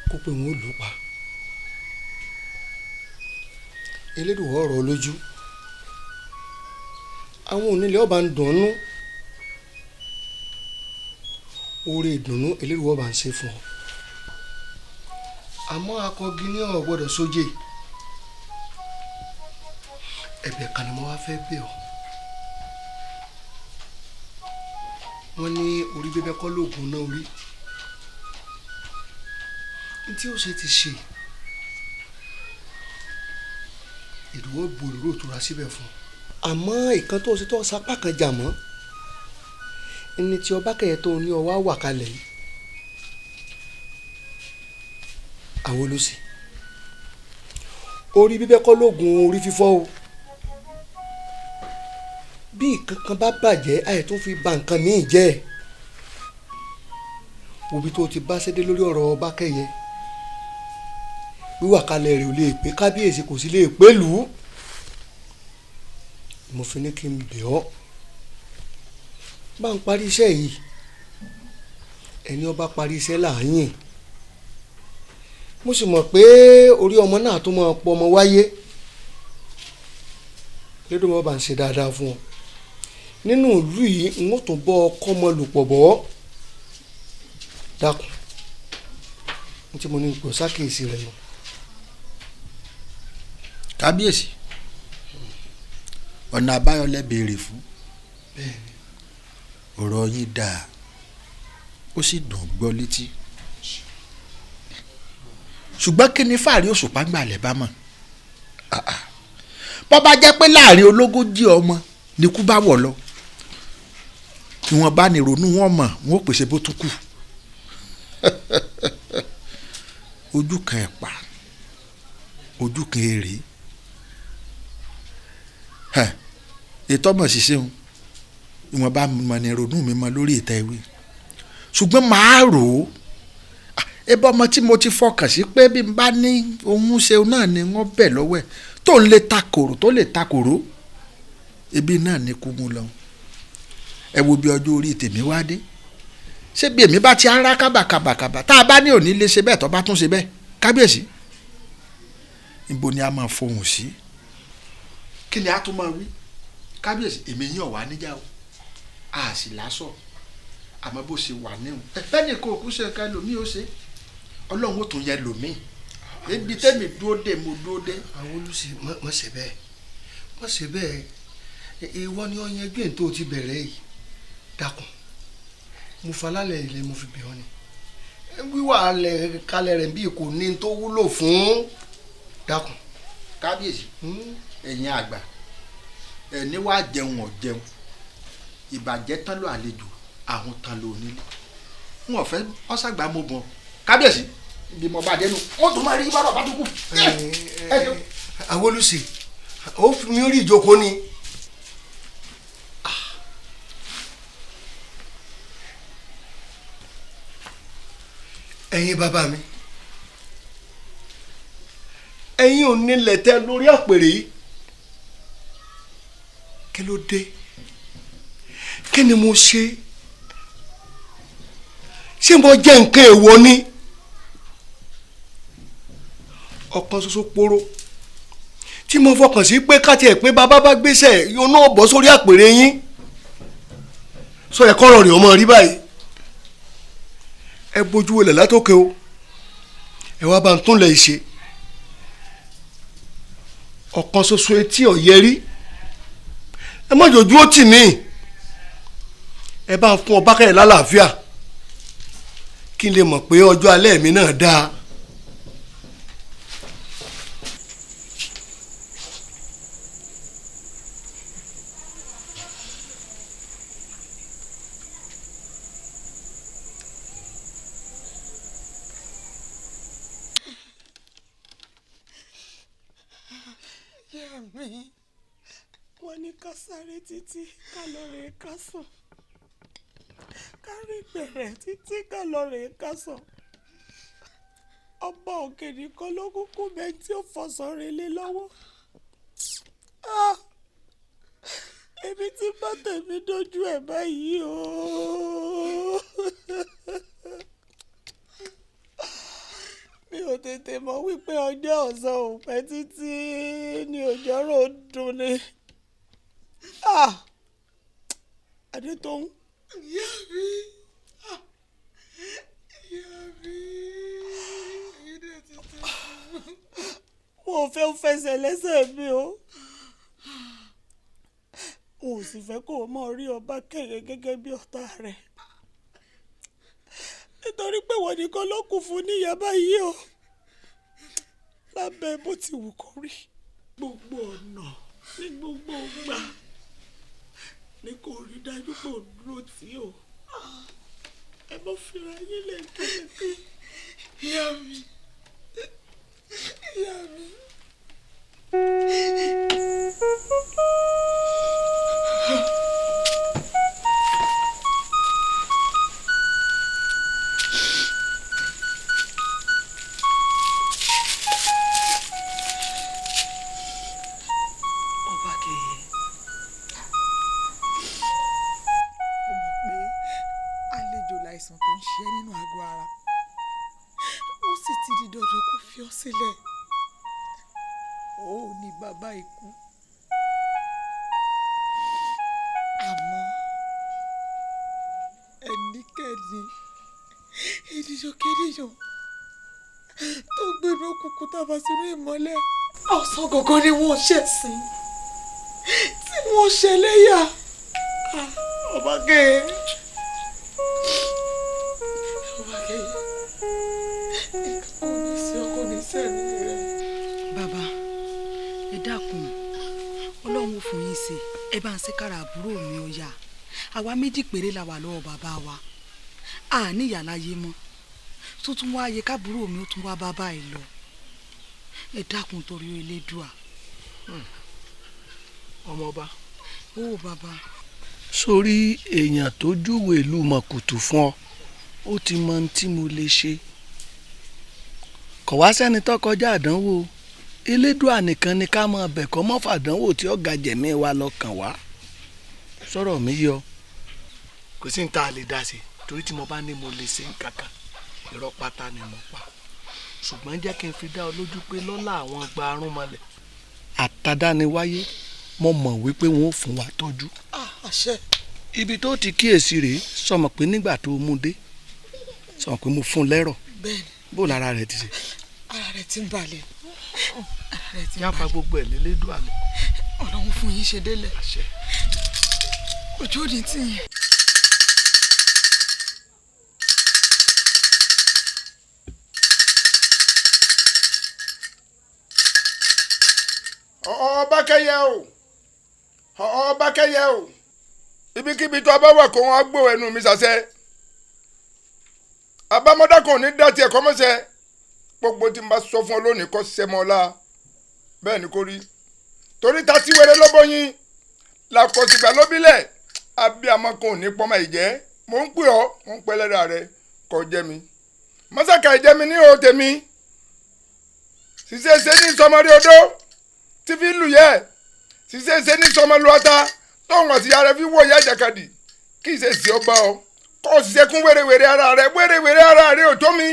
kó pé wọn ò lù pa elédùn ọ̀rọ̀ lójú àwọn onílé ọba ń dùnnú oore ìdùnnú elédùn ọba ń ṣe fún ọ àmọ́ akọgi ní ọ̀ gbọ́dọ̀ sójè ẹ̀bẹ̀ kan ni mo wá fẹ́ bẹ̀ ọ́ wọ́n ní orí bẹ́bẹ́ kọ́ lóògùn náà orí tí ó ṣe ti ṣe ìdúró gbòòrò tura síbẹ̀ fún àmọ́ ìkan tó ṣe tó sapá kan jà mọ́ ẹni tí ọba kẹyẹ tó ní ọwọ́ wà kalẹ̀ yìí Awólúsì orí bíbẹ́ kọ́ lóògùn orí fífọ́ o bí nǹkan kan bá bàjẹ́ àyè tó fi ba nǹkan míì jẹ́ òbí tó ti bá ṣẹ́dé lórí ọ̀rọ̀ ọba kẹyẹ wíwà kalẹ̀ rẹ̀ ò lè pé kábíyèsí kò sí lè pé lù ú mo fi ní kí n bẹ̀ ọ́ bá ń parí iṣẹ́ yìí ẹni ọba parí iṣẹ́ láàyìn mo sì mọ̀ pé orí ọmọ náà tó máa pọ̀ ọmọ wáyé lédò mọ́ bá ń ṣe dáadáa fún ọ nínú ìlú yìí n ó tún bọ́ ọkọ́ ọmọ lòpọ̀ bọ́ dákun ní tí mo ní ipò sákèésí rẹ nù. kábíyèsí ọ̀nà àbáyọ lẹ béèrè fún ọ̀rọ̀ yín dáa ó sì dùn gbọ́ létí ṣùgbọ́n kí ni fàárí òṣùpá ń gbàlẹ̀ bá mọ̀ bọ́ bá jẹ́ pé láàrin ológójì ọmọ ni kú bá wọ̀ lọ ìwọ̀n bá ní ronú wọn mọ̀ wọn ò pèsè bó tún kù ojú kan ẹ̀pà ojú kan èrè ètò ọmọ ṣiṣẹ́ òun ìwọ̀n bá mọ̀ ní ronú mi mọ̀ lórí ìta ìwé ṣùgbọ́n màá rò ó ebí ọmọ tí mo ti fọkàn sí pé bí n bá ní ohun ṣeun náà ni wọ́n bẹ̀ lọ́wọ́ ẹ̀ tó ń lè takòrò tó lè takòrò ebi náà ni kú mu lọ ẹ wo bí ọjọ́ orí tèmi wá dé ṣé bí èmi bá ti ń rá kábàkàbàkàbà tá a bá ní òní lè ṣe bẹ́ẹ̀ tó bá tún ṣe bẹ́ẹ̀ kábíyèsí níbo ni a máa fohùn sí kí ni a tún máa wí kábíyèsí èmi yín ọ̀wá níjà o a sì lásọ̀ àmọ́ bó ṣe wà níhùn ẹni kò kú ṣe ká lòmí ó ṣe ọlọ́run ó tún yẹ lòmí ebi tẹ́mi dúró dé mo dúró dé. àwọn olùsí má ṣe bẹ́ẹ̀ má ṣe bẹ́ẹ̀ ìwọ ni ọyàn gbé tó ti bẹ̀rẹ̀ yìí dákun mo falálẹ̀ ilẹ̀ mo fi bẹ̀ ọ́ ni wíwà kalẹ̀ rẹ̀ bíi kò ní tó wúlò fún dákun. kábíyèsí ẹ̀yin àgbà ẹni wàá jẹun ọ̀jẹun ìbàjẹ́ tán ló àlejò àwọn tán ló nílé wọn ò fẹ́ ọ́sàgbà mo bọ̀ kábíyèsí bí mo bá dénú wọ́n tún máa rí bọ́rọ̀ bá tó kù. àwọn olùsí ó fi mi rí ìjókòó ni. ẹ̀yin bàbá mi ẹ̀yin ò nílẹ̀ tẹ́ lórí àpèrè yìí kí ló dé kí ni mo ṣe ṣé mo jẹ́ nǹkan èèwọ̀ ni ọ̀kan ṣoṣo poro tí mo fọkàn sí pé káti ẹ̀ pé bàbá bá gbéṣẹ́ yóò náà bọ́ sórí àpèrè yín sọ ẹ̀kọ́ ọ̀rọ̀ rẹ̀ ọmọ rí báyìí ẹ bójú wọlé látòkè o ẹ wá bá ń tún lẹ̀ ṣe ọ̀kan ṣoṣo etí ọ̀yẹ́ rí ẹ má jòjú ó tì mí ẹ bá ń fún ọba kẹrẹ lálàáfíà kí n lè mọ̀ pé ọjọ́ alẹ́ mi náà dáa. wọ́n ní ká sáré títí ká lọ rè ká sùn ká rí bẹ̀rẹ̀ títí ká lọ rè ká sùn ọba òkè nìkan ló kúkú bẹ́ẹ̀ tí ó fọ̀sán relé lọ́wọ́ èmi tí bá tèmi dojú ẹ̀ báyìí o. mi ò tètè mọ̀ wípé ọjọ́ ọ̀sán ò pẹ́ títí ní òjọ́rò dùn ni. Adétòun. ìyá mi ìyá mi ìdè títí. wọn ò fẹ́ fẹsẹ̀ lẹ́sẹ̀ mi o wọn ò sì fẹ́ kó o mọ̀ rí ọba kẹ̀yẹ gẹ́gẹ́ bí ọ̀tá rẹ̀ nítorí pé wọ́n nìkan ló kù fún níyà báyìí o lábẹ́ bó ti wù kó rí gbogbo ọ̀nà ní gbogbo gbà ní kò rí dájú pé ò dúró tí o ẹ bọ́ fira yín lẹ́ẹ̀kẹ́lẹ́kẹ́. ìyá mi ìyá mi. àìsàn tó ń ṣe nínú àgọ́ ara ó sì ti di dandan kó fi ọ́ sílẹ̀ ó ní bàbá ikú àmọ́ ẹnikẹ́ni ènìyàn tó gbénú òkùnkùn tàbá sínú ìmọ́lẹ̀ ọ̀sán gangan ni wọ́n ṣẹ̀sìn tí wọ́n ṣẹlẹ́yà ọba kẹ́ẹ̀. bàbá ẹ dákun ọlọ́run ò fún yín ṣe ẹ bá ń ṣe kára àbúrò mi ó yá àwa méjì péré la wà lọ́wọ́ bàbá wa a ní ìyá láyé mọ́ tó tún wá yẹ káàbúrò mi ó tún wá bàbá ẹ lọ ẹ dákun torí Elédùà. ọmọọba. ó bàbá. sórí èèyàn tó júwèé ìlú mọ̀kùtù fún ọ ó ti mọ ohun tí mo lè ṣe kò wá sẹ́ni tó kọjá àdánwò Elédùà nìkan ni ká máa bẹ̀ kọ́ mọ́ fàdánwò tí ó ga jẹ̀mí wa lọ́kàn wá sọ̀rọ̀ mi yọ. kò sí ní tá a lè dá sí torí tí mo bá ní mo lè ṣe nǹkan kan irọ́ pátá ni mo pa ṣùgbọ́n jẹ́ kí n fi dá ọ lójú pé lọ́lá àwọn gba arúnmọlẹ̀ àtàdániwáyé mo mọ̀ wípé wọ́n ò fún wa tọ́jú. àṣẹ. ibi tó ti kíyèsí rèé sọmọ pé nígbà tó mú dé sọmọ pé mo fún lẹ́rọ̀ bẹ́ẹ̀ni. bó lára rẹ̀ ti ṣe. ara rẹ̀ ti ń balẹ̀. ara rẹ̀ ti ń balẹ̀. yáfa gbogbo ẹ̀ lélédùn àná. ọlọ́run fún yín ṣe délẹ̀. àṣẹ. ojú ò ní tì yín. Ọbákẹ́yẹ o Ọbákẹ́yẹ o ibikíbi tó a bá wà kó wọn gbó ẹnu mi sàṣẹ abámọ́dá kò ní dá tiẹ̀ kọ́mọ́sẹ̀ gbogbo tí n bá sọ fún ọ lónìí kọ́ sẹ́mọ́ ọ̀la bẹ́ẹ̀ ni kò rí torí ta tí wẹ́rẹ́ lọ́bọ̀yìn làkọ̀sìgbà lóbílẹ̀ abiyamọ kò ní pọ́nmọ́ ìjẹ́ mò ń pè ọ́ mò ń pẹ́ lẹ́dà rẹ kọ́ jẹ́ mi mọ́sàkà ìjẹ́ mi ní o tèmi ṣiṣẹ́ ṣe ní sọmọdé odó tí fi lù yẹ ṣiṣẹ́ ṣe ní sọmọlú ọta tóun àti yàrá fi wọ ìyá ìjàkadì kí ìṣe sí ọba ọ kó o ṣiṣẹ́ kún wèrèwèrè ara rẹ wèrèwèrè ara rẹ ò tó mi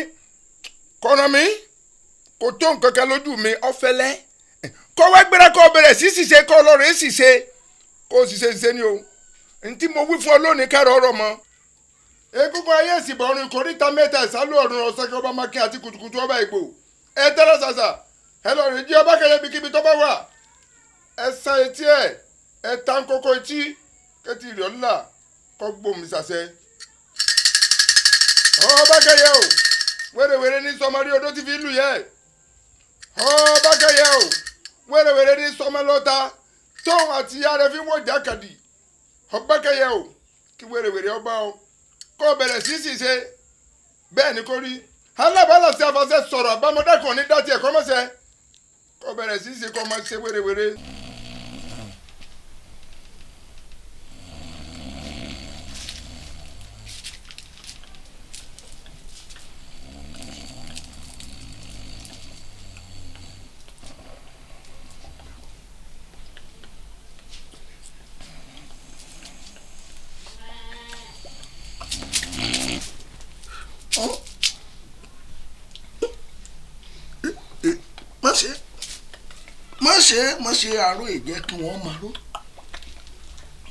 kọ̀nà mi kò tó nǹkan kan lójú mi ọ̀fẹ́lẹ́ kó wá gbéra kó o bẹ̀rẹ̀ sí ṣiṣẹ́ kó o lọ rẹ̀ ṣiṣẹ́ kó o ṣiṣẹ́ ni o ntí mo wí fún ọ lónìí kárọ̀ ọ̀rọ̀ mọ́ egungun ayé ìsìnbọn ọ̀run ìkórìtà mẹ́ta ìsálú ọ̀run ọ̀sẹ̀kẹ́ ọba mákín àti kùtùkùtù ọba ìgbò ẹ tẹ́lẹ̀ ṣàṣà ẹ lọ rìn jí Ọbákẹ́yẹ ibikíbi tó bá wà ẹ san etí ẹ ta kókó etí kẹtì rẹ̀ ọ́nà kọ́ gbòmí ṣàṣẹ. Ọbákẹ́yẹ o wèrèwèrè ní sọmọdé odó ti fi lù yẹ Ọbákẹ́yẹ o wèrèwèrè ní sọmọlọ́ta tóun àti ìyá rẹ̀ fi wọ́n jákàdì Ọbákẹ́yẹ o kí wèrèwèrè ọba o kó bẹ̀rẹ̀ sí ṣiṣẹ́ bẹ́ẹ̀ ni kò rí alábàálà sí afasẹ́ sọ̀rọ̀ àbámọ́dá kan ní dátì ẹ̀kọ́ mọ́sẹ́ kó bẹ̀rẹ̀ sí ṣe kó máa ṣe wérewère. má ṣe àárò ìjẹ́ kí wọ́n máa ró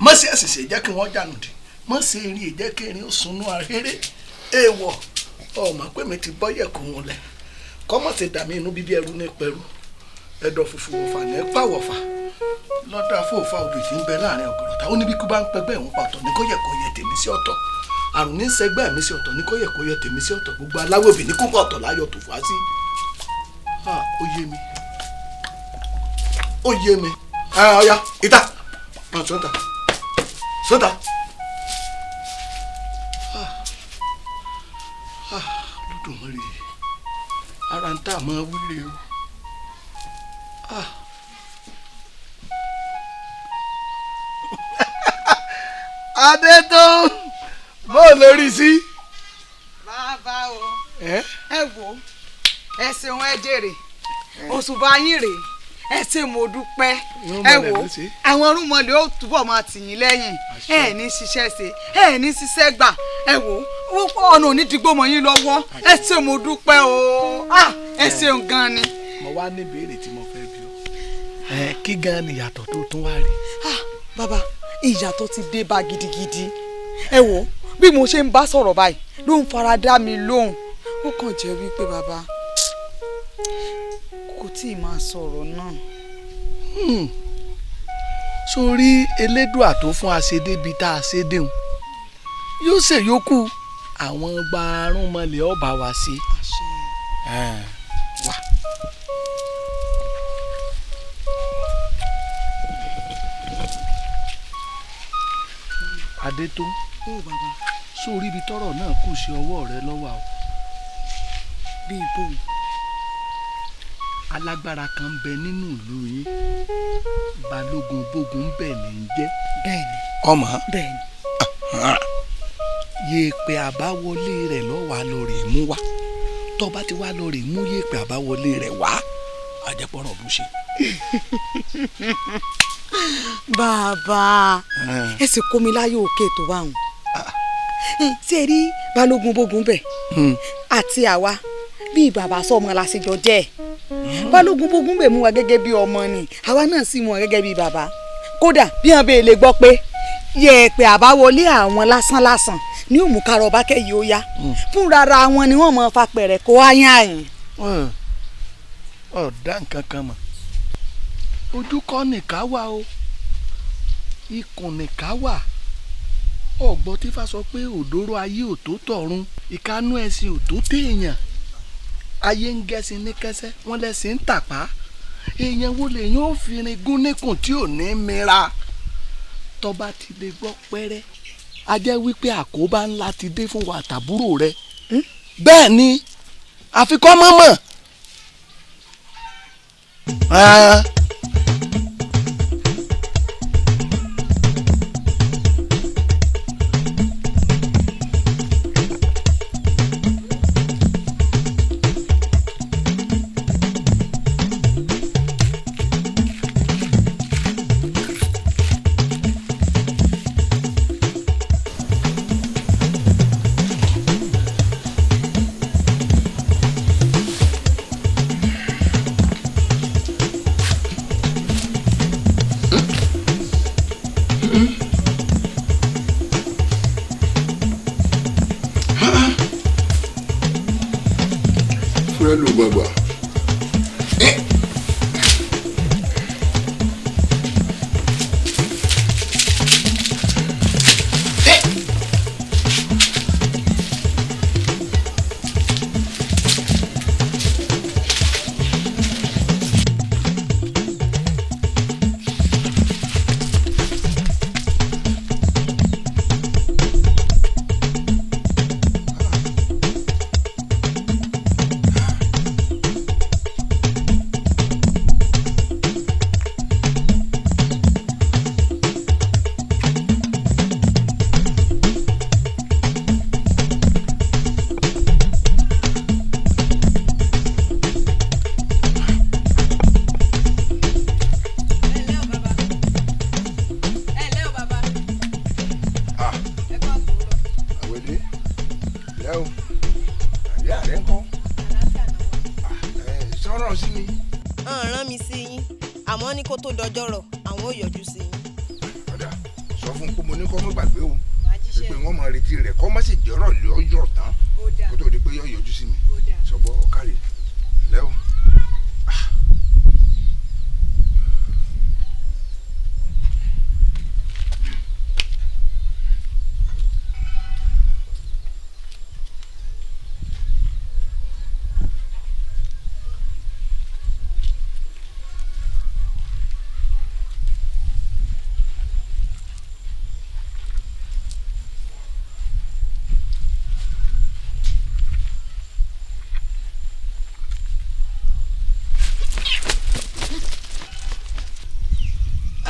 má ṣe àṣìṣe ìjẹ́ kí wọ́n jànù dì má ṣe eré ìjẹ́ kí erin ó sunú ahéré èèwọ̀ ọmọ pé mi ti bọ́yẹ̀ kó wọn lẹ̀ kọ́mọ̀ ti dàmí inú bíbí ẹrú ní pẹ̀rú ẹ̀dọ̀ fùfù wọ̀fà ní pàwọ̀fà lọ́dọ̀ àfọ̀fà òbí tí ń bẹ láàrin ọ̀gọ̀rọ̀ta ó ní bí kú bá ń pẹgbẹ́ ìwọ̀n pàtó ní kó yẹ kó yẹ tèmi sí ọ̀tọ̀ àrùn ní sẹgbẹ́ mi sí ọ̀tọ̀ ní kó yẹ kó yẹ tèmi sí ọ̀tọ̀ gbogbo aláwọ̀ òbí ní kókó ọ̀tọ̀ láyọ̀ tó fà á sí. ó yé mi ó yé mi ọ̀ya ìta sọ́ńtà sọ́ńtà. lódùmarè ara ń tà máa wílé o. adé tó bó lórí sí. bàbá o ẹ wò ẹ ṣeun ẹ jèrè òṣùbà yín rèé ẹ ṣé mo dúpẹ́ ẹ wò àwọn orúnmọlẹ̀ ó túbọ̀ máa tì yín lẹ́yìn ẹ ní ṣiṣẹ́ ṣe ẹ ní ṣiṣẹ́ gbà ẹ wò ọ̀nà onídìgbò mọ̀ yín lọ́wọ́ ẹ ṣé mo dúpẹ́ o ẹ ṣeun gan ni. mo wá ní ìbéèrè tí mo fẹ́ bi ọ́ kí gan ni ìyàtọ̀ tó tún wá rí. bàbá ìyàtọ̀ ti dé bá gidigidi ẹ wò bí mo ṣe ń bá sọ̀rọ̀ báyìí ló ń fara dá mi lóhùn ó kàn jẹ́ wípé bàbá kò tí ì máa sọ̀rọ̀ náà. sórí elédùà tó fún aṣedébi tá a ṣe déhùn yóò ṣèyókù àwọn gbarúmọlẹ̀ ọba wa sí. wà. adé tó sórí ibi tọ́rọ̀ náà kù sí ọwọ́ rẹ lọ́wọ́ o. bí ibo alágbára kan bẹ nínú ìlú yín balógun bógun bẹ́ẹ̀ ní í jẹ́. bẹ́ẹ̀ni ọmọ bẹ́ẹ̀ni. yèèpẹ̀ àbáwọlé rẹ̀ lọ́wọ́ àlọ́rè mú wá tọ́ba ti wá lọ́rè mú yèèpẹ̀ àbáwọlé rẹ̀ wá àjẹpọ̀rọ̀ bó ṣe. bàbá ẹ sì kó mi láyé òkè tó bá wọn ṣe rí balógun bógun bẹ àti àwa bíi bàbá sọmọ làṣejọ jẹ́ balógun bógun bẹ̀ mú wa gẹ́gẹ́ bí ọmọ ni àwa náà sì mú wa gẹ́gẹ́ bí bàbá kódà bí wọn bẹ́ẹ̀ lè gbọ́ pé yẹ̀ẹ̀pẹ̀ àbáwọlé àwọn lásán ní òmùkárọ̀ ọba kẹ́yìí ó yá fúnra ara wọn ni wọ́n mọ̀ fapẹ̀rẹ̀ kó áyán àyìn. ọ̀dà nǹkan kan mọ̀ ojú kọ́ nìkan wà o ikùn nìkan wà ọ̀gbọ́n tí fa sọ pé òdòrò ayé ò tó tọ̀run ìkánú ẹ̀sìn ò tó téèyàn ayé ń gẹ́sìn ní kẹsẹ́ wọ́n lẹ́sìn ń tàpá èèyàn wo lèyàn ó fi rin gún níkùn tí ò ní mira tọ́ba ti lè gbọ́ pẹ́rẹ́ a jẹ́ wípé àkóbá ńlá ti dé fún wa àtàbúrò rẹ bẹ́ẹ̀ ni àfikọ́ mọ́mọ́.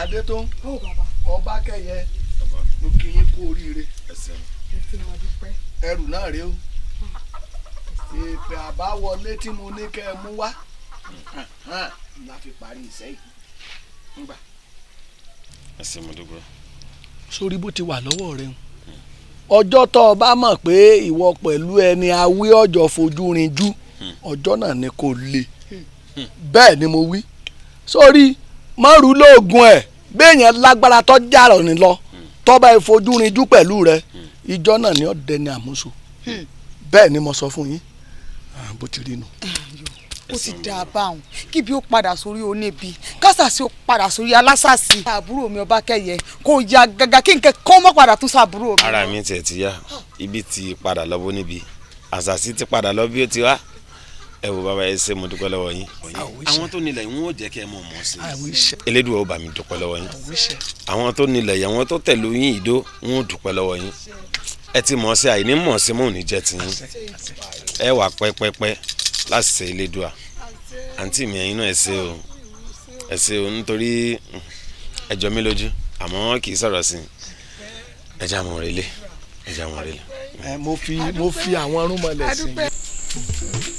Adétún ọba kẹyẹ ló kí yín kú oríire ẹrù náà rèé o èpè àbáwọlé tí mo ní kẹ́ ẹ mú wá la fi parí iṣẹ́ yìí ngbà. ẹsẹ̀ mo dúpẹ́. sórí bó ti wà lọ́wọ́ rẹ o ọjọ́ tó o bá mọ̀ pé ìwọ pẹ̀lú ẹni awí ọjọ́ fojú rinjú ọjọ́ náà ni kò le bẹ́ẹ̀ ni mo wí sórí mọ́rù lóògùn ẹ̀ béèyàn lágbára tó jàrọ̀ ní lọ tọ́ba ìfojú rinjú pẹ̀lú rẹ ìjọ náà ni ó dẹni àmúṣu bẹ́ẹ̀ ni mo sọ fún yín bó ti rí nu. ó ti dá a bá òun kí bí ó padà sórí oníbi kásàsì ó padà sórí alásàsì. àbúrò mi ọba kẹyẹ kò ya gàgà kí nǹkan kọ́ mọ́ padà tún sàbúrò mi. ara mi tiẹ̀ ti yá ibi ti padà lọ bó níbi àṣàṣì ti padà lọ bí ó ti wá ẹ wo bàbá ẹ ṣé mo dúpẹ́ lọ́wọ́ yín àwọn tó nílẹ̀ yìí wọ́n ò jẹ́ kí ẹ mọ̀ mọ́ sí i Elédùà ó bá mi dúpẹ́ lọ́wọ́ yín àwọn tó nílẹ̀ yìí àwọn tó tẹ̀lé yín ìdó wọ́n ò dúpẹ́ lọ́wọ́ yín ẹ ti mọ̀ sí àìní mọ̀ sí mọ̀ ò ní jẹ́ tiyín ẹ wà pẹ́pẹ́pẹ́ láti ṣe Elédùà àǹtí mi ẹ̀yin náà ẹ ṣé o nítorí ẹjọ́ mi lójú àmọ́ kì í sọ̀rọ̀ sí ẹ já mọ̀ rẹ́lẹ̀ ẹ já mọ̀ rẹ́lẹ̀. mo fi àwọn arúmọlẹ̀ sí i.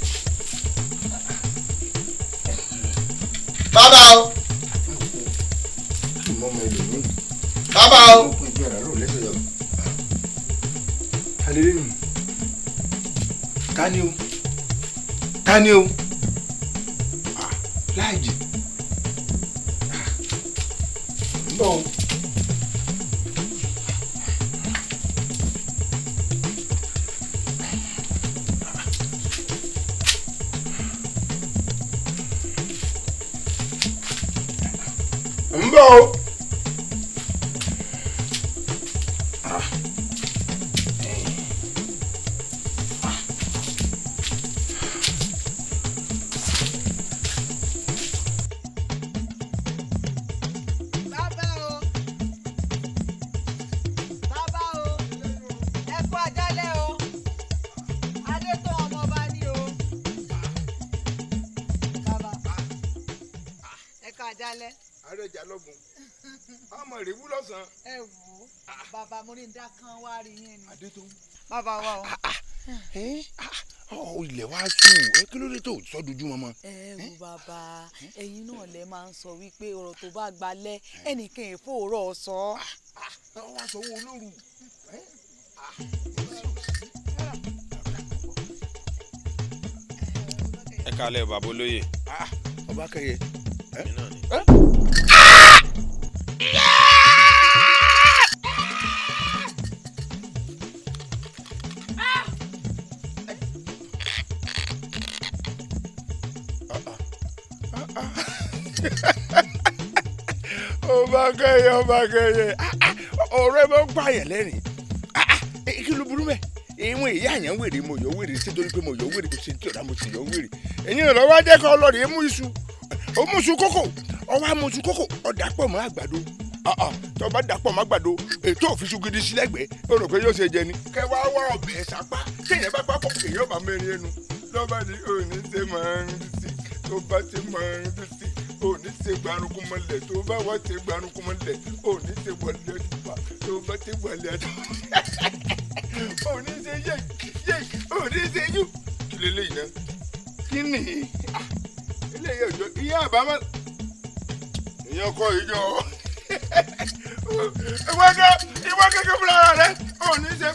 bàbá o bàbá o ta ni o ta ni o láàjì ń bọ̀ o. ń bọ̀ o. àrẹ̀jà lọ́gùn ọmọ rẹ̀ wú lọ́sàn-án. ẹ wò ó bàbá mo ní dá kan wá rí yín ni. adé tó. bàbá wa o. ilẹ̀ wa sùn kí ló dé tó sọ́dúnjú mọ́mọ́. ẹ wo bàbá ẹ̀yin náà lẹ máa ń sọ wípé ọ̀rọ̀ tó bá gbalẹ̀ ẹnìkan èèfòrọ̀ sọ. wọ́n wá sọ owó olóru. ẹ kálẹ̀ bàbá olóyè. ọba kẹyẹ. èmi náà ni. ọba kẹyẹ ọ̀rọ̀ ẹ bá ń pààyàn lẹ́rìn kí ló burú mẹ́ ìwọ̀n ìyá àyàn wèrè mo yọ wèrè sí torí pé mo yọ wèrè kò sí tí ọ̀dà mo sì yọ wèrè ẹ̀yin ọ̀rọ̀ wá jẹ́ kọ́ ọlọ́rìí mú iṣu ó mú iṣu kókò ọwọ́ á mú iṣu kókò ọ̀dà pọ̀ mọ́ àgbàdo tó bá dà pọ̀ mọ́ àgbàdo ètò òfìsù gidi sí lẹ́gbẹ̀ẹ́ ó rò pé yóò ṣe jẹ ni. kẹ wá wá ọbẹ̀ sápá téèyàn bá pápọ̀ èèyàn bá mẹ́rin ẹnu lọ́ba ni òní ṣe máa ń sí tó bá ṣe máa ń sí òní ṣe gbarukú mọ́lẹ̀ tó bá wá ṣe gbarukú mọ́lẹ̀ òní ṣe wọlé àdúgbà tó bá ṣe wọlé àdúgbà òní ṣe yé òní ṣe yú kí lélẹ́yìn náà kí ni eléyìí ọjọ́ ìyá àbámọ́ ìyẹn kọ́ ìjọ ìwọ gẹ́gẹ́ fúnra rẹ òní ṣe